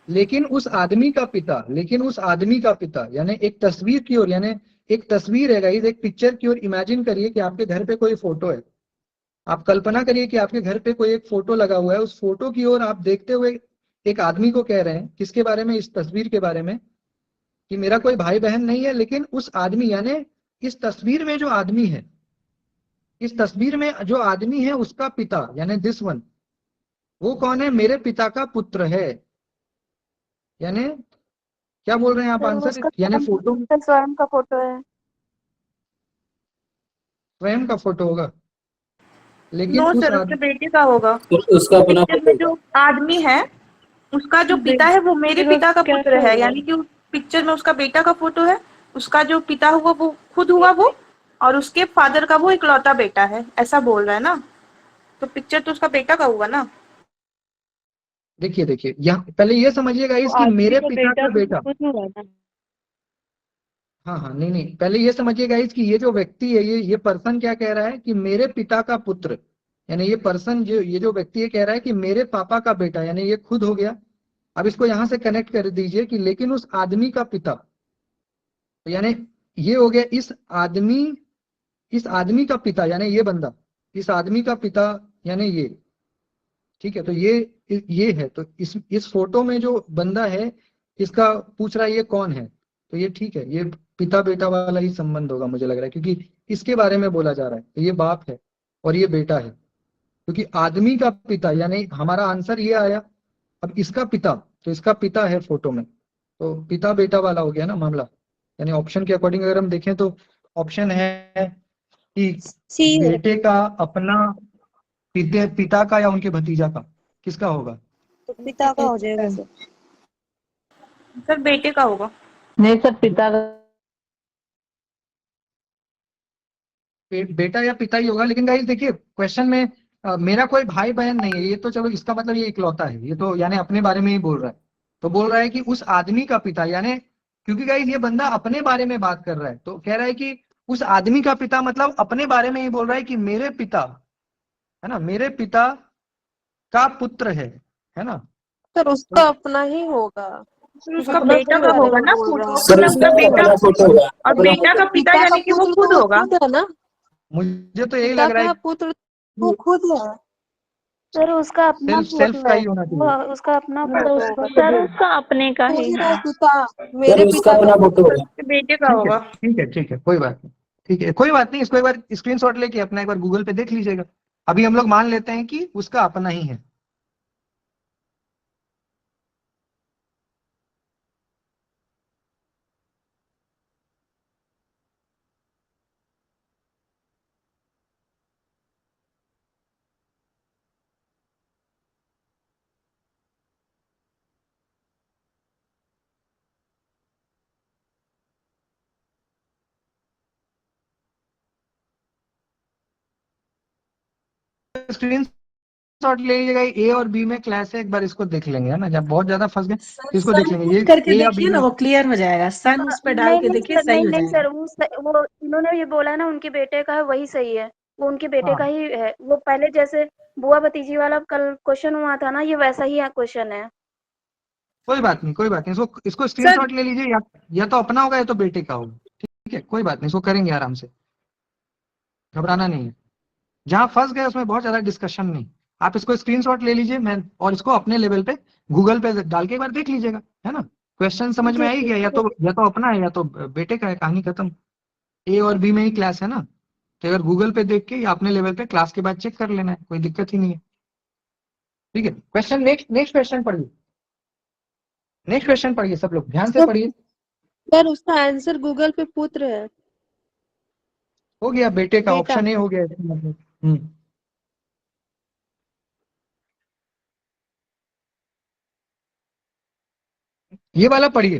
Speaker 1: लेकिन उस आदमी का पिता, लेकिन उस आदमी का पिता, यानी एक तस्वीर की ओर, यानी एक तस्वीर है गाइस, एक पिक्चर की ओर इमेजिन करिए कि आपके घर पे कोई फोटो है। आप कल्पना करिए कि आपके घर पे कोई एक फोटो लगा हुआ है, उस फोटो की ओर आप देखते हुए एक आदमी को कह रहे हैं, किसके बारे में, इस तस्वीर के बारे में, कि मेरा कोई भाई बहन नहीं है। लेकिन उस आदमी, यानी इस तस्वीर में जो आदमी है, इस तस्वीर में जो आदमी है उसका पिता, यानी दिस वन, वो कौन है, मेरे पिता का पुत्र है। यानी क्या बोल रहे हैं आप
Speaker 6: सर वो
Speaker 1: आंसर,
Speaker 6: उसका
Speaker 1: यानी फोटो
Speaker 6: स्वयं का फोटो है।
Speaker 1: स्वयं का फोटो होगा। लेकिन
Speaker 5: नो
Speaker 1: उस
Speaker 5: सर, उसके
Speaker 1: आदमी,
Speaker 5: बेटे का होगा।
Speaker 7: उसका अपना
Speaker 5: पिक्चर में जो आदमी है उसका जो पिता है वो मेरे पिता का पुत्र है, यानी कि उस पिक्चर में उसका बेटा का फोटो है, उसका जो पिता हुआ वो खुद हुआ वो, और उसके फादर का वो इकलौता बेटा है, ऐसा बोल रहा है ना। तो पिक्चर तो उसका बेटा का हुआ ना।
Speaker 1: देखिए देखिए, यहाँ पहले ये समझिएगा इसकी, मेरे पिता का बेटा। हाँ हाँ, नहीं नहीं, पहले ये समझिएगा इसकी, ये जो व्यक्ति है, ये पर्सन क्या कह रहा है कि मेरे पिता का पुत्र, यानी ये पर्सन, जो ये जो व्यक्ति है कह रहा है कि मेरे पापा का बेटा, यानी ये खुद हो गया। अब इसको यहां से कनेक्ट कर दीजिए कि लेकिन उस आदमी का पिता, तो यानी ये हो गया इस आदमी का पिता, यानी ये बंदा, इस आदमी का पिता, यानी ये। ठीक है, तो ये है, तो इस फोटो में जो बंदा है इसका पूछ रहा है ये कौन है। तो ये ठीक है, ये पिता बेटा वाला ही संबंध होगा मुझे लग रहा है, क्योंकि इसके बारे में बोला जा रहा है। तो ये बाप है और ये बेटा है, क्योंकि आदमी का पिता, यानी हमारा आंसर ये आया। अब इसका पिता, तो इसका पिता है फोटो में, तो पिता बेटा वाला हो गया ना मामला। यानी ऑप्शन के अकॉर्डिंग अगर हम देखें तो ऑप्शन है कि
Speaker 6: सी है।
Speaker 1: बेटे का अपना, पिता का या उनके भतीजा का, किसका होगा।
Speaker 6: तो पिता का हो जाएगा सर।
Speaker 5: सर बेटे का होगा।
Speaker 3: नहीं सर पिता का।
Speaker 1: बेटा या पिता ही होगा। लेकिन गाइस देखिए क्वेश्चन में मेरा कोई भाई बहन नहीं है, ये तो चलो इसका मतलब ये इकलौता है, ये तो यानी अपने बारे में ही बोल रहा है। तो बोल रहा है कि उस आदमी का पिता, यानी क्योंकि गाइस ये बंदा अपने बारे में बात कर रहा है, तो कह रहा है कि उस आदमी का पिता, मतलब अपने बारे में ही बोल रहा है कि मेरे पिता, है ना, मेरे पिता का पुत्र है ना।
Speaker 8: सर उसका अपना ही होगा।
Speaker 5: फिर उसका
Speaker 6: अपना
Speaker 5: बेटा
Speaker 6: सही
Speaker 5: का
Speaker 6: बारे
Speaker 5: होगा
Speaker 6: में
Speaker 5: ना
Speaker 6: बोल
Speaker 5: फोटो,
Speaker 6: रहा है।
Speaker 5: उसमें उसका बेटा और बेटा का पिता
Speaker 6: पिता का
Speaker 5: यानी कि वो
Speaker 6: पुत्र
Speaker 5: खुद
Speaker 6: तो वो
Speaker 5: होगा।
Speaker 6: खुद है ना,
Speaker 1: मुझे तो यही
Speaker 6: पिता
Speaker 1: लग रहा है
Speaker 6: का पुत्र वो खुद है।
Speaker 7: सर उसका अपना
Speaker 1: सेल्फ सेल्फ
Speaker 7: फोटो
Speaker 1: का
Speaker 7: है,
Speaker 1: ही होना
Speaker 7: वो
Speaker 1: चाहिए।
Speaker 7: उसका अपना
Speaker 6: फोटो
Speaker 7: फोटो
Speaker 6: होगा,
Speaker 7: होगा।
Speaker 3: सर उसका अपने का
Speaker 6: बोल
Speaker 3: ही
Speaker 6: ही रहा
Speaker 3: है।
Speaker 6: है पिता, मेरे पिता का फोटो है।
Speaker 5: उसके बेटे का
Speaker 1: ठीक है
Speaker 5: होगा।
Speaker 1: ठीक है ठीक है, कोई बात नहीं, ठीक है कोई बात नहीं, इसको एक बार स्क्रीनशॉट लेके अपना एक बार गूगल पे देख लीजिएगा। अभी हम लोग मान लेते हैं कि उसका अपना ही है। स्क्रीन शॉट ले लीजिएगा, ए और बी में क्लास है, एक बार इसको देख लेंगे, है ना, जब बहुत ज्यादा फंस गए तो इसको देख लेंगे, ये
Speaker 8: करके
Speaker 1: ए या बी
Speaker 8: देखिए
Speaker 1: में।
Speaker 8: ना, वो क्लियर हो जाएगा। सन उस पे डाल
Speaker 7: नहीं
Speaker 8: के
Speaker 7: नहीं
Speaker 8: देखिए,
Speaker 7: सर,
Speaker 8: सही
Speaker 7: नहीं
Speaker 8: हो
Speaker 7: नहीं
Speaker 8: जाएगा।
Speaker 7: सर, वो इन्होंने ये बोला ना उनके बेटे का है, वही सही है, वो उनके बेटे का
Speaker 1: हाँ
Speaker 7: ही है। वो पहले जैसे बुआ भतीजी वाला कल क्वेश्चन हुआ था ना, ये वैसा ही क्वेश्चन है।
Speaker 1: कोई बात नहीं, कोई बात नहीं, इसको
Speaker 8: सर
Speaker 1: स्क्रीनशॉट ले लीजिए, या तो अपना होगा या तो बेटे का होगा। ठीक है, कोई बात नहीं, इसको करेंगे आराम से, घबराना नहीं है। जहां फंस गए उसमें बहुत ज्यादा डिस्कशन नहीं। आप इसको स्क्रीनशॉट ले लीजिए, मैं और इसको अपने लेवल पे गूगल पे डाल के एक बार देख लीजिएगा, है ना। क्वेश्चन समझ में आ ही गया, या तो अपना है या तो बेटे का है, कहानी खत्म। ए और बी में ही क्लास है ना, तो अगर गूगल पे देख के या अपने लेवल पे क्लास के बाद चेक कर लेना है, कोई दिक्कत ही नहीं है। ठीक है, क्वेश्चन नेक्स्ट क्वेश्चन पढ़िए, नेक्स्ट क्वेश्चन पढ़िए, सब लोग ध्यान से पढ़िए।
Speaker 6: सर उसका आंसर गूगल पे पुत्र है।
Speaker 1: हो गया, बेटे का
Speaker 6: बेटा।
Speaker 1: ऑप्शन ए हो गया इसका मतलब। ये वाला पढ़िए।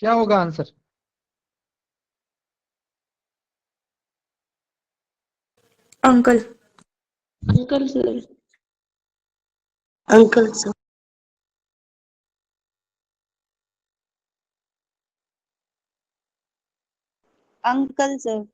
Speaker 1: क्या होगा answer?
Speaker 5: Uncle.
Speaker 6: Uncle sir. Uncle sir. Uncle sir.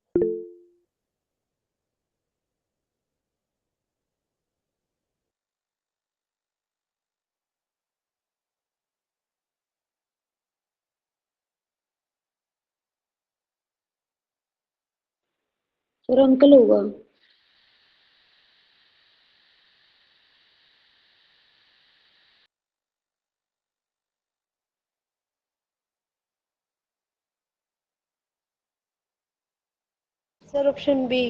Speaker 7: Sir uncle होगा।
Speaker 6: Sir option B.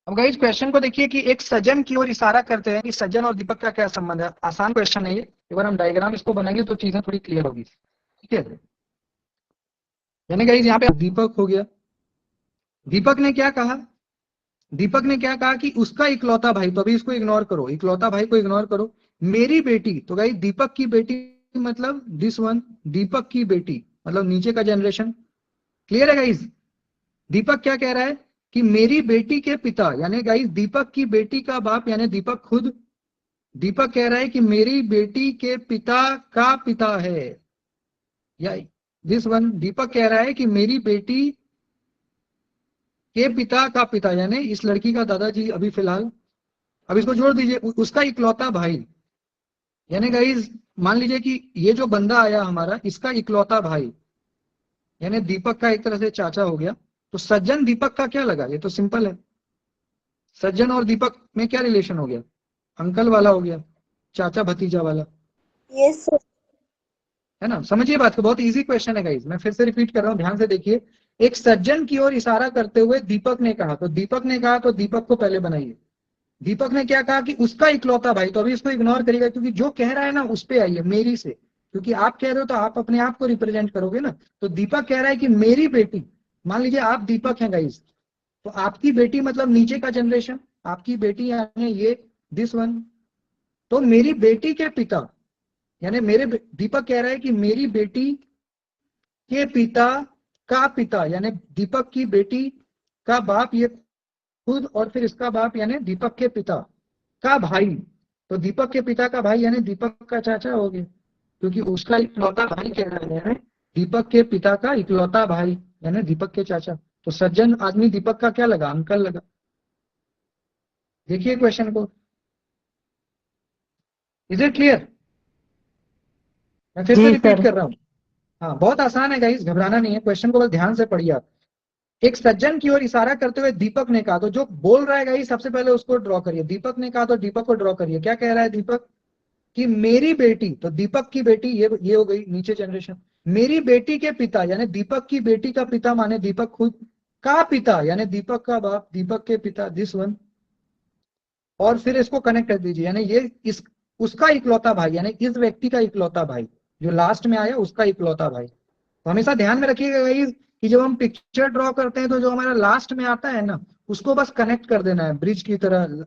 Speaker 1: अब गाइस क्वेश्चन को देखिए कि एक सज्जन की ओर इशारा करते हैं कि सज्जन और दीपक का क्या संबंध है। आसान क्वेश्चन है ये, एक बार हम डायग्राम इसको बनाएंगे तो चीजें थोड़ी क्लियर होगी। ठीक है, यानी गाइस यहाँ पे दीपक हो गया, दीपक ने क्या कहा, दीपक ने क्या कहा कि उसका इकलौता भाई, तो अभी इसको इग्नोर करो, इकलौता भाई को इग्नोर करो, मेरी बेटी, तो गाइस दीपक की बेटी मतलब दिस वन, दीपक की बेटी मतलब नीचे का जनरेशन। क्लियर है गाइस? दीपक क्या कह रहा है कि मेरी बेटी के पिता, यानी गाइस दीपक की बेटी का बाप यानी दीपक खुद, दीपक कह रहा है कि मेरी बेटी के पिता का पिता है, या दिस वन, दीपक कह रहा है कि मेरी बेटी के पिता का पिता यानी इस लड़की का दादाजी अभी फिलहाल। अब इसको जोड़ दीजिए, उसका इकलौता भाई, यानी गाइस मान लीजिए कि ये जो बंदा आया हमारा, इसका इकलौता भाई यानी दीपक का एक तरह से चाचा हो गया। तो सज्जन दीपक का क्या लगा, ये तो सिंपल है, सज्जन और दीपक में क्या रिलेशन हो गया, अंकल वाला हो गया, चाचा भतीजा वाला,
Speaker 6: यस सर।
Speaker 1: है ना। समझिए बात को, बहुत इजी क्वेश्चन है गाइस, मैं फिर से रिपीट कर रहा हूं, ध्यान से देखिए। एक सज्जन की ओर इशारा करते हुए दीपक ने कहा, तो दीपक ने कहा तो दीपक को पहले बनाइए। दीपक ने क्या कहा कि उसका इकलौता भाई, तो अभी इसको इग्नोर करिएगा क्योंकि जो कह रहा है ना उस पे आइए, मेरी से, क्योंकि आप कह रहे हो तो आप अपने आप को रिप्रेजेंट करोगे ना। तो दीपक कह रहा है कि मेरी बेटी, मान लीजिए आप दीपक हैं गाइस, तो आपकी बेटी मतलब नीचे का जनरेशन, आपकी बेटी यानी ये दिस वन, तो मेरी बेटी के पिता यानी दीपक कह रहा है कि मेरी बेटी के पिता का पिता यानी दीपक की बेटी का बाप ये खुद, और फिर इसका बाप यानी दीपक के पिता का भाई, तो दीपक के पिता का भाई यानी दीपक का चाचा हो गया, क्योंकि उसका इकलौता भाई कह रहा है, दीपक के पिता का इकलौता भाई यानी दीपक के चाचा। तो सज्जन आदमी दीपक का क्या लगा, अंकल लगा। देखिए क्वेश्चन को, इज इट क्लियर? मैं फिर से रिपीट कर रहा हूँ। हाँ, बहुत आसान है गाइस, घबराना नहीं है, क्वेश्चन को बस ध्यान से पढ़िए आप। एक सज्जन की ओर इशारा करते हुए दीपक ने कहा, तो जो बोल रहा है गाइस सबसे पहले उसको ड्रॉ करिए। दीपक ने कहा तो दीपक को ड्रॉ करिए। क्या कह रहा है दीपक कि मेरी बेटी, तो दीपक की बेटी ये हो गई नीचे जनरेशन। मेरी बेटी के पिता यानी दीपक की बेटी का पिता माने दीपक खुद का पिता यानी दीपक का बाप, दीपक के पिता दिस वन, और फिर इसको कनेक्ट कर दीजिए यानी ये इस उसका इकलौता भाई यानी इस व्यक्ति का इकलौता भाई, जो लास्ट में आया उसका इकलौता भाई। तो हमेशा ध्यान में रखिएगा गाइस कि जब हम पिक्चर ड्रॉ करते हैं तो जो हमारा लास्ट में आता है ना, उसको बस कनेक्ट कर देना है ब्रिज की तरह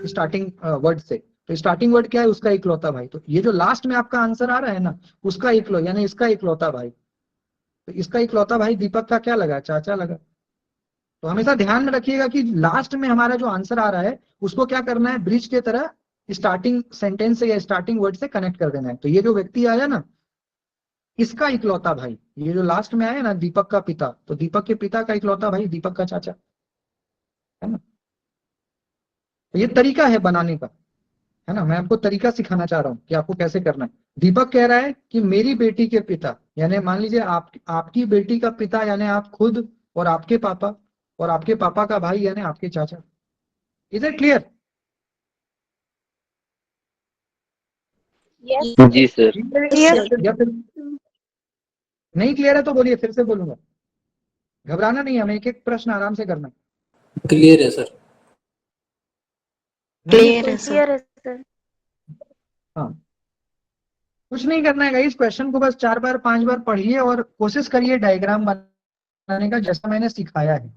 Speaker 1: स्टार्टिंग वर्ड से। तो स्टार्टिंग वर्ड क्या है, उसका इकलौता भाई। तो ये जो लास्ट में आपका आंसर आ रहा है ना, उसका इकलौता यानी इसका इकलौता भाई। तो इसका इकलौता भाई दीपक का क्या लगा, चाचा लगा। तो हमेशा ध्यान में रखिएगा कि लास्ट में हमारा जो आंसर आ रहा है उसको क्या करना है, ब्रिज के तरह स्टार्टिंग सेंटेंस से या स्टार्टिंग वर्ड से कनेक्ट कर देना है। तो ये जो व्यक्ति आया ना, इसका इकलौता भाई, ये जो लास्ट में आया ना दीपक का पिता, तो दीपक के पिता का इकलौता भाई दीपक का चाचा, है ना। तो ये तरीका है बनाने का, है ना। मैं आपको तरीका सिखाना चाह रहा हूँ कि आपको कैसे करना है। दीपक कह रहा है कि मेरी बेटी के पिता यानी मान लीजिए आपकी बेटी का पिता यानी आप खुद, और आपके पापा, और आपके पापा का भाई यानी आपके चाचा। Is it clear?
Speaker 4: जी सर।
Speaker 1: या फिर नहीं क्लियर है तो बोलिए, फिर से बोलूंगा। घबराना नहीं है, हमें एक एक प्रश्न आराम से करना है।
Speaker 9: क्लियर है सर।
Speaker 7: क्लियर है सर।
Speaker 1: हाँ, कुछ नहीं करना है इस क्वेश्चन को बस 4 बार 5 बार पढ़िए और कोशिश करिए डायग्राम बनाने का, जैसा मैंने सिखाया है।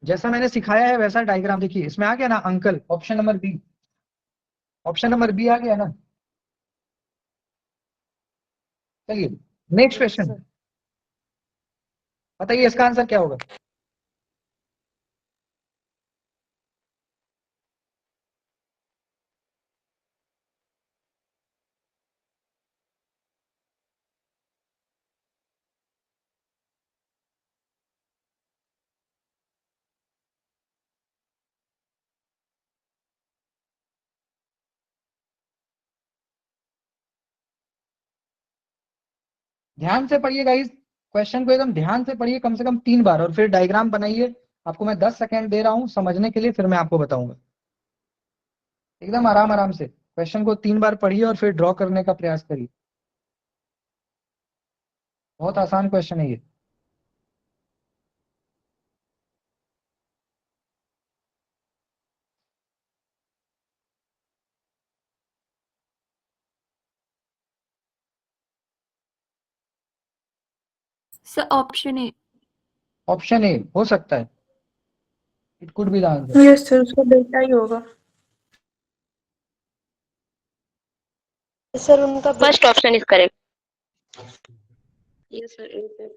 Speaker 1: जैसा मैंने सिखाया है वैसा डायग्राम देखिए। इसमें आ गया ना uncle, option number B, option number B आ गया ना। चलिए नेक्स्ट क्वेश्चन, बताइए इसका आंसर क्या होगा। ध्यान से पढ़िए गाइस, क्वेश्चन को एकदम ध्यान से पढ़िए कम से कम 3 बार, और फिर डायग्राम बनाइए। आपको मैं 10 सेकंड दे रहा हूं समझने के लिए, फिर मैं आपको बताऊंगा। एकदम आराम आराम से क्वेश्चन को 3 बार पढ़िए और फिर ड्रॉ करने का प्रयास करिए। बहुत आसान क्वेश्चन है ये।
Speaker 3: Sir option A.
Speaker 1: Option A हो सकता है, it could be the answer.
Speaker 5: Yes sir, उसका बेटा ही होगा।
Speaker 6: सर उनका
Speaker 3: first option is correct.
Speaker 6: Yes sir.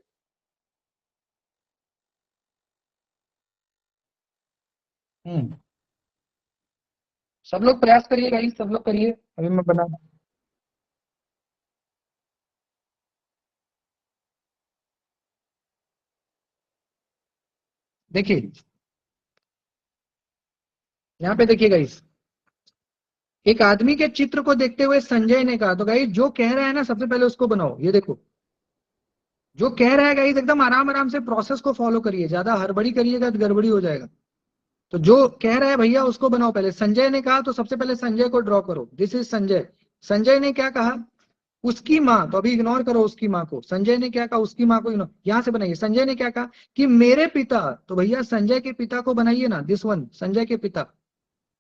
Speaker 1: सब लोग प्रयास करिए गाइस, सब लोग करिए। अभी मैं बना, देखिए यहाँ पे देखिए गाइस, एक आदमी के चित्र को देखते हुए संजय ने कहा, तो गाइस जो कह रहा है ना सबसे पहले उसको बनाओ। ये देखो जो कह रहा है गाइस एकदम आराम आराम से प्रोसेस को फॉलो करिए, ज्यादा हड़बड़ी करिएगा तो गड़बड़ी हो जाएगा। तो जो कह रहा है भैया उसको बनाओ। पहले संजय ने कहा तो सबसे पहले संजय को ड्रॉ करो, दिस इज संजय। संजय ने क्या कहा, उसकी माँ, तो अभी इग्नोर करो उसकी माँ को। संजय ने क्या कहा, उसकी माँ को इग्नोर, यहां से बनाइए। संजय ने क्या कहा कि मेरे पिता, तो भैया संजय के पिता को बनाइए ना, दिस वन, संजय के पिता।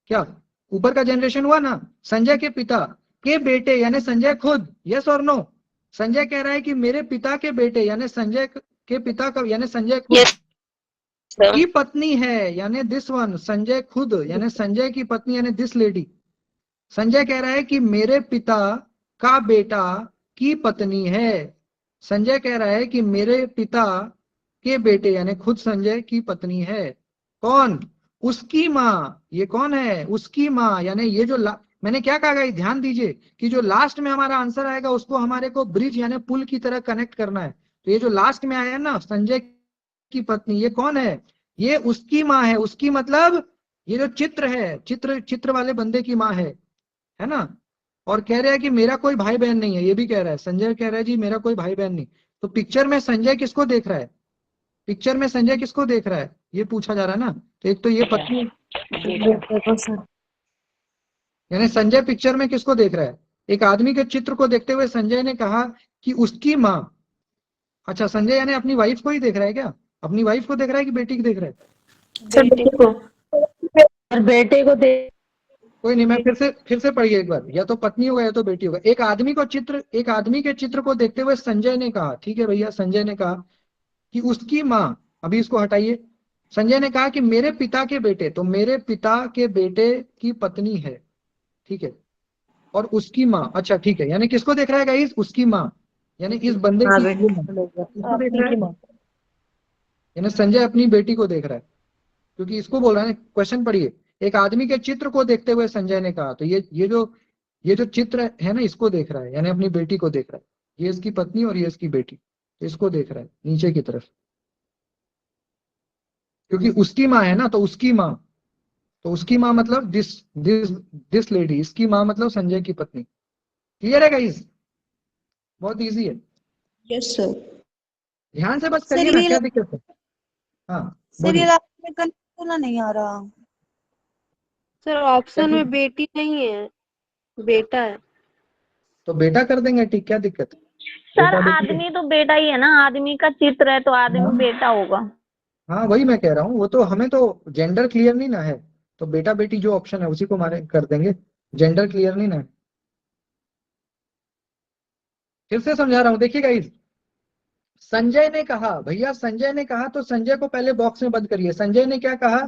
Speaker 1: क्या ऊपर का जनरेशन हुआ ना, संजय के पिता के बेटे यानी संजय खुद, यस और नो। संजय कह रहा है कि मेरे पिता के बेटे यानी संजय के पिता का यानी संजय खुद की पत्नी है यानी दिस वन, संजय खुद यानी संजय की पत्नी यानी दिस लेडी। संजय कह रहा है कि मेरे पिता का बेटा की पत्नी है, संजय कह रहा है कि मेरे पिता के बेटे यानी खुद संजय की पत्नी है। कौन? उसकी माँ। ये कौन है? उसकी माँ। यानी ये जो मैंने क्या कहा गाइस, ध्यान दीजिए कि जो लास्ट में हमारा आंसर आएगा उसको हमारे को ब्रिज यानी पुल की तरह कनेक्ट करना है। तो ये जो लास्ट में आया है ना, संजय की पत्नी, ये कौन है? ये उसकी माँ है। उसकी मतलब ये जो चित्र है, चित्र वाले बंदे की माँ है ना। और कह रहा है कि मेरा कोई भाई बहन नहीं है, ये भी कह रहा है, संजय कह रहा है जी मेरा कोई भाई बहन नहीं। तो पिक्चर में संजय किसको देख रहा है? पिक्चर में संजय किसको देख रहा है, ये पूछा जा रहा है ना। तो एक तो ये पत्नी, यानी संजय पिक्चर में किसको देख रहा है? एक आदमी के चित्र को देखते हुए संजय ने कहा कि उसकी माँ। अच्छा, संजय यानी अपनी वाइफ को ही देख रहा है क्या? अपनी वाइफ को देख रहा है कि बेटी को देख रहा है?
Speaker 8: बेटे को देख।
Speaker 1: कोई नहीं, मैं फिर से पढ़िए एक बार। या तो पत्नी होगा या तो बेटी होगा। एक आदमी के चित्र को देखते हुए संजय ने कहा, ठीक है भैया, संजय ने कहा कि उसकी माँ, अभी इसको हटाइए, संजय ने कहा कि मेरे पिता के बेटे, तो मेरे पिता के बेटे की पत्नी है, ठीक है, और उसकी माँ। अच्छा ठीक है, यानी किसको देख रहा है गाइस? उसकी माँ, यानी इस बंदे की ये माँ किसको देख रहा है? यानी संजय अपनी बेटी को देख रहा है, क्योंकि इसको बोल रहा है। क्वेश्चन पढ़िए, एक आदमी के चित्र को देखते हुए संजय ने कहा, तो ये जो चित्र है ना, इसको देख रहा है, यानी अपनी बेटी को देख रहा है। ये इसकी पत्नी और ये इसकी बेटी, तो इसको देख रहा है नीचे की तरफ, क्योंकि उसकी माँ है ना, तो उसकी माँ, तो उसकी माँ मतलब दिस लेडी, इसकी माँ मतलब संजय की पत्नी। क्लियर है गाइस? बहुत इजी है,
Speaker 6: यस सर।
Speaker 1: ध्यान से बस
Speaker 6: सर
Speaker 1: करिए ना,
Speaker 6: ये
Speaker 1: क्या दिक्कत है? हाँ
Speaker 6: सर ये
Speaker 1: बोलिए।
Speaker 6: लास्ट में कंफ्यूजन नहीं आ रहा।
Speaker 3: सर ऑप्शन में बेटी नहीं है, बेटा है।
Speaker 1: तो बेटा कर देंगे, ठीक, क्या दिक्कत है?
Speaker 3: सर
Speaker 1: बेटा बेटी
Speaker 3: आदमी तो बेटा ही है ना, आदमी का चित्र है तो आदमी बेटा होगा।
Speaker 1: हाँ वही मैं कह रहा हूँ, वो तो हमें तो जेंडर क्लियर नहीं ना है, तो बेटा बेटी जो ऑप्शन है उसी को मारे कर देंगे, जेंडर क्लियर नहीं ना है। फिर से समझा रहा हूँ, देखिएगा इस संजय ने कहा, भैया संजय ने कहा, तो संजय को पहले बॉक्स में बंद करिए। संजय ने क्या कहा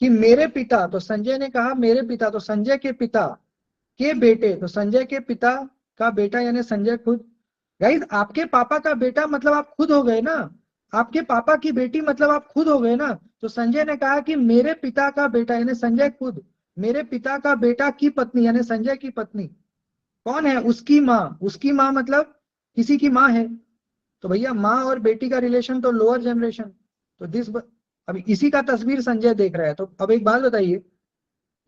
Speaker 1: कि मेरे पिता, तो संजय ने कहा मेरे पिता, तो संजय के पिता के बेटे, तो संजय के पिता का बेटा यानी संजय खुद। गाइस आपके पापा का बेटा मतलब आप खुद हो गए ना, आपके पापा की बेटी मतलब आप खुद हो गए ना। तो संजय ने कहा कि मेरे पिता का बेटा यानी संजय खुद, मेरे पिता का बेटा की पत्नी यानी संजय की पत्नी कौन है? उसकी माँ। उसकी माँ मतलब किसी की माँ है, तो भैया माँ और बेटी का रिलेशन तो लोअर जनरेशन, तो अभी इसी का तस्वीर संजय देख रहा है। तो अब एक बात बताइए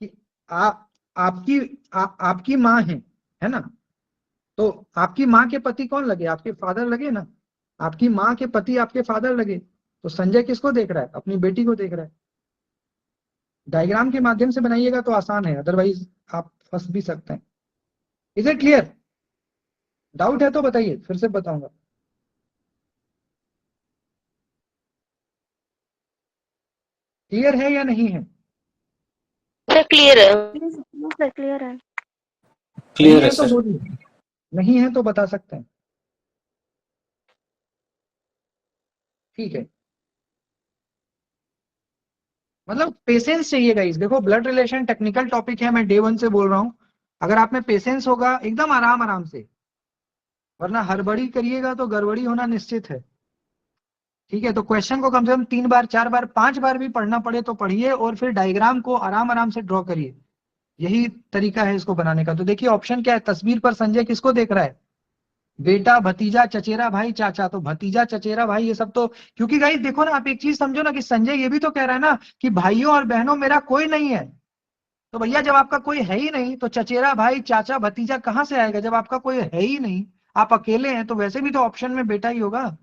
Speaker 1: कि आपकी माँ है ना, तो आपकी माँ के पति कौन लगे? आपके फादर लगे ना, आपकी माँ के पति आपके फादर लगे। तो संजय किसको देख रहा है? अपनी बेटी को देख रहा है। डायग्राम के माध्यम से बनाइएगा तो आसान है, अदरवाइज आप फंस भी सकते हैं। Is it clear? डाउट है तो बताइए, फिर से बताऊंगा। क्लियर है या नहीं है?
Speaker 3: सर क्लियर है।
Speaker 7: क्लियर है।
Speaker 1: क्लियर है तो बोलिए, नहीं है तो बता सकते हैं, ठीक है। मतलब पेशेंस चाहिए गाइस। देखो ब्लड रिलेशन टेक्निकल टॉपिक है, मैं डे 1 से बोल रहा हूं। अगर आप में पेशेंस होगा एकदम आराम आराम से, वरना हड़बड़ी करिएगा तो गड़बड़ी होना निश्चित है, ठीक है। तो क्वेश्चन को कम से कम 3 बार 4 बार 5 बार भी पढ़ना पड़े तो पढ़िए, और फिर डायग्राम को आराम आराम से ड्रॉ करिए। यही तरीका है इसको बनाने का। तो देखिए ऑप्शन क्या है, तस्वीर पर संजय किसको देख रहा है? बेटा, भतीजा, चचेरा भाई, चाचा। तो भतीजा, चचेरा भाई ये सब तो, क्योंकि गाइस देखो ना, आप एक चीज समझो ना कि संजय ये भी तो कह रहा है ना कि भाइयों और बहनों मेरा कोई नहीं है। तो भैया जब आपका कोई है ही नहीं तो चचेरा भाई, चाचा, भतीजा कहां से आएगा? जब आपका कोई है ही नहीं, आप अकेले हैं, तो वैसे भी तो ऑप्शन में बेटा ही होगा।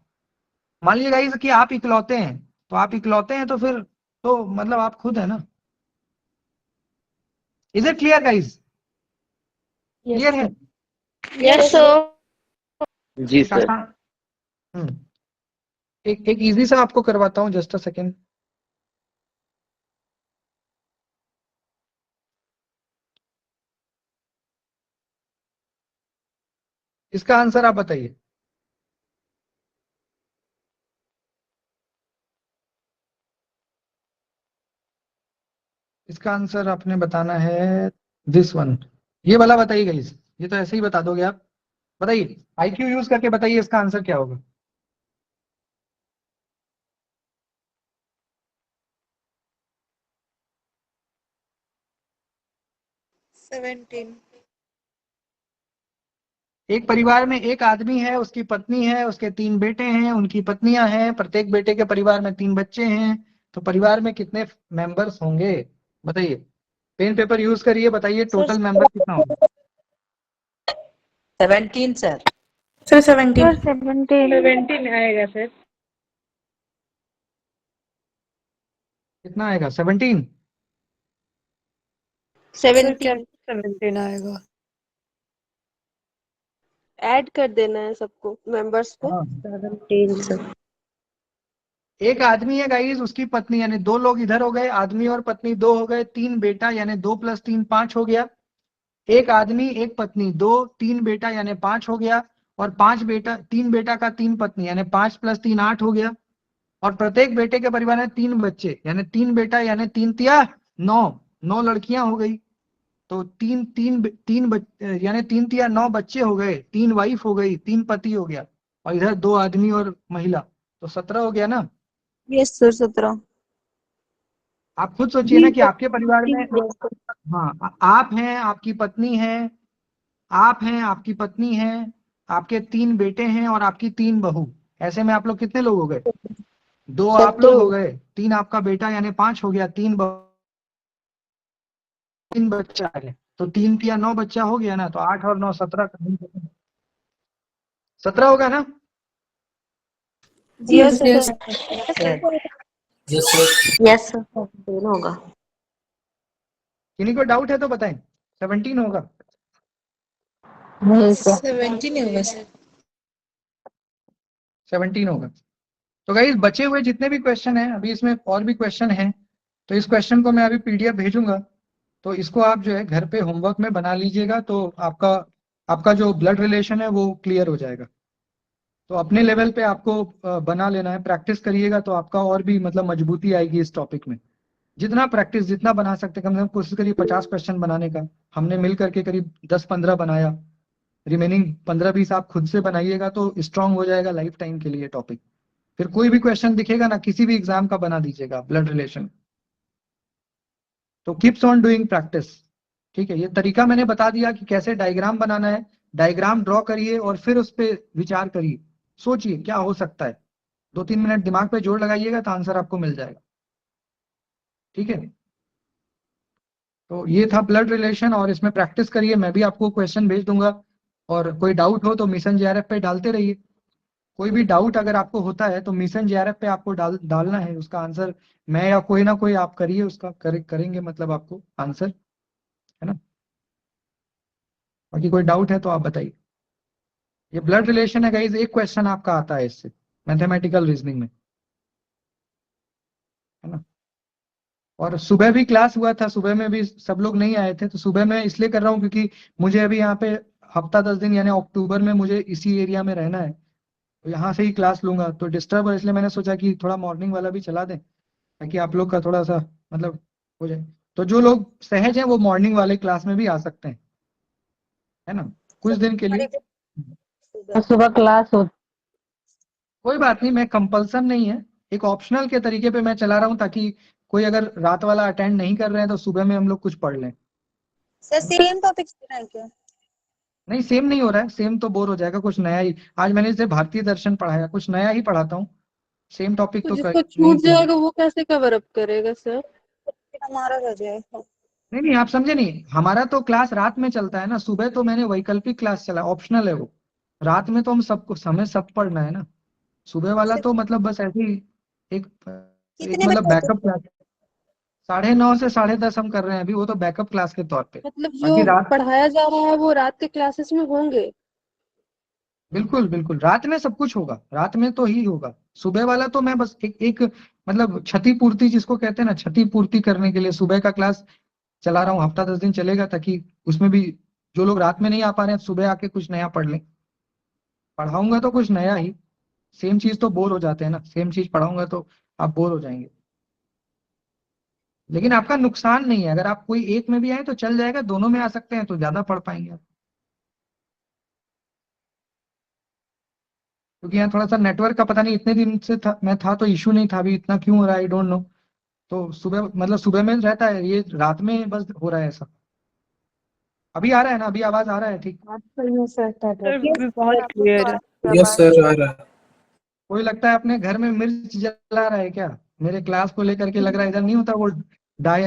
Speaker 1: मान लीजिए गाइस कि आप इकलौते हैं, तो आप इकलौते हैं तो फिर तो मतलब आप खुद है ना। Is it clear guys? Clear है?
Speaker 3: Yes sir.
Speaker 4: जी
Speaker 1: एक
Speaker 4: सर।
Speaker 1: आसान, एक इजी सा आपको करवाता हूं, जस्ट अ सेकेंड। इसका आंसर आप बताइए। इसका आंसर आपने बताना है दिस वन, ये वाला बताइएगा। इस ये तो ऐसे ही बता दोगे आप। बताइए, IQ यूज करके बताइए इसका आंसर क्या होगा।
Speaker 2: 17।
Speaker 1: एक परिवार में एक आदमी है, उसकी पत्नी है, उसके 3 बेटे हैं, उनकी पत्नियां हैं, प्रत्येक बेटे के परिवार में 3 बच्चे हैं, तो परिवार में कितने मेंबर्स होंगे बताइए। पेन पेपर यूज करिए, बताइए टोटल मेंबर कितना होगा।
Speaker 8: 17 सर।
Speaker 5: सर 17।
Speaker 3: 17
Speaker 2: आएगा सर।
Speaker 1: कितना आएगा 17।
Speaker 3: 17
Speaker 2: 17 आएगा। ऐड कर देना है सबको, मेंबर्स को।
Speaker 1: हाँ,
Speaker 3: 17 सर।
Speaker 1: एक आदमी है गाइस, उसकी पत्नी, यानी 2 लोग इधर हो गए, आदमी और पत्नी 2 हो गए, 3 बेटा यानी 2 + 3 5 हो गया। एक आदमी एक पत्नी 2, 3 बेटा यानी 5 हो गया, और 5 बेटा, 3 बेटा का 3 पत्नी यानी 5 + 3 8 हो गया, और प्रत्येक बेटे के परिवार में 3 बच्चे यानी 3 बेटा यानी 3 तिया 9, 9 लड़कियां हो गई, तो 3 3 3 यानी 3 तिया 9 बच्चे हो गए, 3 वाइफ हो गई, 3 पति हो गया, और इधर 2 आदमी और महिला, तो 17 हो गया ना।
Speaker 6: Yes sir 17।
Speaker 1: आप खुद सोचिए ना कि आपके परिवार में, हाँ, आप हैं, आपकी पत्नी है, आप हैं, आपकी पत्नी है, आपके 3 बेटे हैं और आपकी 3 बहू, ऐसे में आप लोग कितने लोग हो गए, 2 आप लोग हो गए, 3 आपका बेटा यानी 5 हो गया, 3 3 बच्चा है, तो 3 तिया 9 बच्चा हो गया ना, तो 8 और 9 17, 17 होगा ना।
Speaker 2: Yes yes.
Speaker 3: यस सर 17 होगा।
Speaker 1: किन्हीं को डाउट है तो बताएं, 17 होगा।
Speaker 3: नहीं सर।
Speaker 2: 17 होगा सर।
Speaker 1: 17 होगा। तो गाइस बचे हुए जितने भी क्वेश्चन हैं, अभी इसमें और भी क्वेश्चन हैं, तो इस क्वेश्चन को मैं अभी PDF भेजूंगा, तो इसको आप जो है घर पे होमवर्क में बना लीजिएगा, तो आपका आपका जो ब्लड रिलेशन है वो क्लियर हो जाएगा। तो अपने लेवल पे आपको बना लेना है, प्रैक्टिस करिएगा, तो आपका और भी मतलब मजबूती आएगी इस टॉपिक में। जितना प्रैक्टिस, जितना बना सकते, कम से कम कोशिश करिए 50 क्वेश्चन बनाने का। हमने मिल करके करीब 10-15 बनाया, रिमेनिंग 15-20 आप खुद से बनाइएगा, तो स्ट्रांग हो जाएगा लाइफ टाइम के लिए टॉपिक। फिर कोई भी क्वेश्चन दिखेगा ना, किसी भी एग्जाम का बना दीजिएगा ब्लड रिलेशन। तो कीप्स ऑन डूइंग प्रैक्टिस। ठीक है, ये तरीका मैंने बता दिया कि कैसे डायग्राम बनाना है, डायग्राम ड्रॉ करिए और फिर उस पर विचार करिए, सोचिए क्या हो सकता है, 2-3 मिनट दिमाग पे जोर लगाइएगा तो आंसर आपको मिल जाएगा। ठीक है, तो ये था ब्लड रिलेशन, और इसमें प्रैक्टिस करिए, मैं भी आपको क्वेश्चन भेज दूंगा, और कोई डाउट हो तो मिशन JRF पे डालते रहिए। कोई भी डाउट अगर आपको होता है तो मिशन JRF पे आपको डालना है, उसका आंसर मैं या कोई ना कोई आप करिए, उसका करेंगे मतलब आपको आंसर, है ना। बाकी कोई डाउट है तो आप बताइए। ये ब्लड रिलेशन है गाइस, एक क्वेश्चन आपका आता है इससे मैथमेटिकल रीजनिंग में, है ना। और सुबह भी क्लास हुआ था, सुबह में भी सब लोग नहीं आए थे, तो सुबह में इसलिए कर रहा हूँ क्योंकि मुझे अभी यहाँ पे हफ्ता 10 दिन यानी अक्टूबर में मुझे इसी एरिया में रहना है, तो यहाँ से ही क्लास लूंगा, तो डिस्टर्ब है, इसलिए मैंने सोचा कि थोड़ा मॉर्निंग वाला भी चला दें, ताकि आप लोग का थोड़ा सा मतलब हो जाए। तो जो लोग सहज हैं वो मॉर्निंग वाले क्लास में भी आ सकते हैं, है ना, कुछ दिन के लिए।
Speaker 3: सुबह क्लास हो।
Speaker 1: कोई बात नहीं, मैं कंपल्सन नहीं है, एक ऑप्शनल के तरीके पे मैं चला रहा हूँ, ताकि कोई अगर रात वाला अटेंड नहीं कर रहे हैं तो सुबह में हम लोग कुछ पढ़ लें।
Speaker 6: सर सेम टॉपिक है क्या?
Speaker 1: नहीं, सेम नहीं हो रहा है, सेम तो बोर हो जाएगा, कुछ नया ही। आज मैंने इसे भारतीय दर्शन पढ़ाया, कुछ नया ही पढ़ाता हूँ, सेम टॉपिक
Speaker 2: तो
Speaker 1: तो
Speaker 2: जिसको
Speaker 1: नहीं
Speaker 2: छूट
Speaker 1: पढ़ा।
Speaker 2: जाएगा वो कैसे कवर अप करेगा सर?
Speaker 6: हमारा हो जाएगा।
Speaker 1: नहीं नहीं, आप समझे नहीं, हमारा तो क्लास रात में चलता है ना, सुबह तो मैंने वैकल्पिक क्लास चला, ऑप्शनल है वो। रात में तो हम सबको समय सब पढ़ना है ना, सुबह वाला तो मतलब बस ऐसे ही एक एक
Speaker 6: कितने
Speaker 1: मतलब
Speaker 6: बजे होते
Speaker 1: बैकअप क्लास। 9:30 से 10:30 हम कर रहे हैं अभी, वो तो बैकअप क्लास के तौर पे।
Speaker 2: मतलब
Speaker 1: बाकी
Speaker 2: जो
Speaker 1: रात,
Speaker 2: पढ़ाया जा रहा है वो रात के क्लासेस में होंगे?
Speaker 1: बिल्कुल बिल्कुल रात में सब कुछ होगा, रात में तो ही होगा। सुबह वाला तो मैं बस एक मतलब क्षतिपूर्ति जिसको कहते हैं ना, क्षतिपूर्ति करने के लिए सुबह का क्लास चला रहा हूँ, हफ्ता 10 दिन चलेगा, ताकि उसमें भी जो लोग रात में नहीं आ पा रहे हैं सुबह आके कुछ नया पढ़ लें। पढ़ाऊंगा तो कुछ नया ही, सेम चीज तो बोर हो जाते हैं ना, सेम चीज पढ़ाऊंगा तो आप बोर हो जाएंगे। लेकिन आपका नुकसान नहीं है, अगर आप कोई एक में भी आए तो चल जाएगा, दोनों में आ सकते हैं तो ज्यादा पढ़ पाएंगे आप। क्योंकि यहाँ थोड़ा सा नेटवर्क का पता नहीं, इतने दिन से मैं था तो इशू नहीं था, अभी इतना क्यों हो रहा है आई डोंट नो। तो सुबह मतलब सुबह में रहता है, ये रात में बस हो रहा है ऐसा। अभी आ रहा है ना, अभी आवाज आ रहा है ठीक?
Speaker 6: बहुत क्लियर है।
Speaker 9: यस सर आ रहा है।
Speaker 1: कोई लगता है अपने घर में मिर्च जला रहा है क्या? मेरे क्लास को लेकर के लग रहा है, इधर नहीं होता वो डाय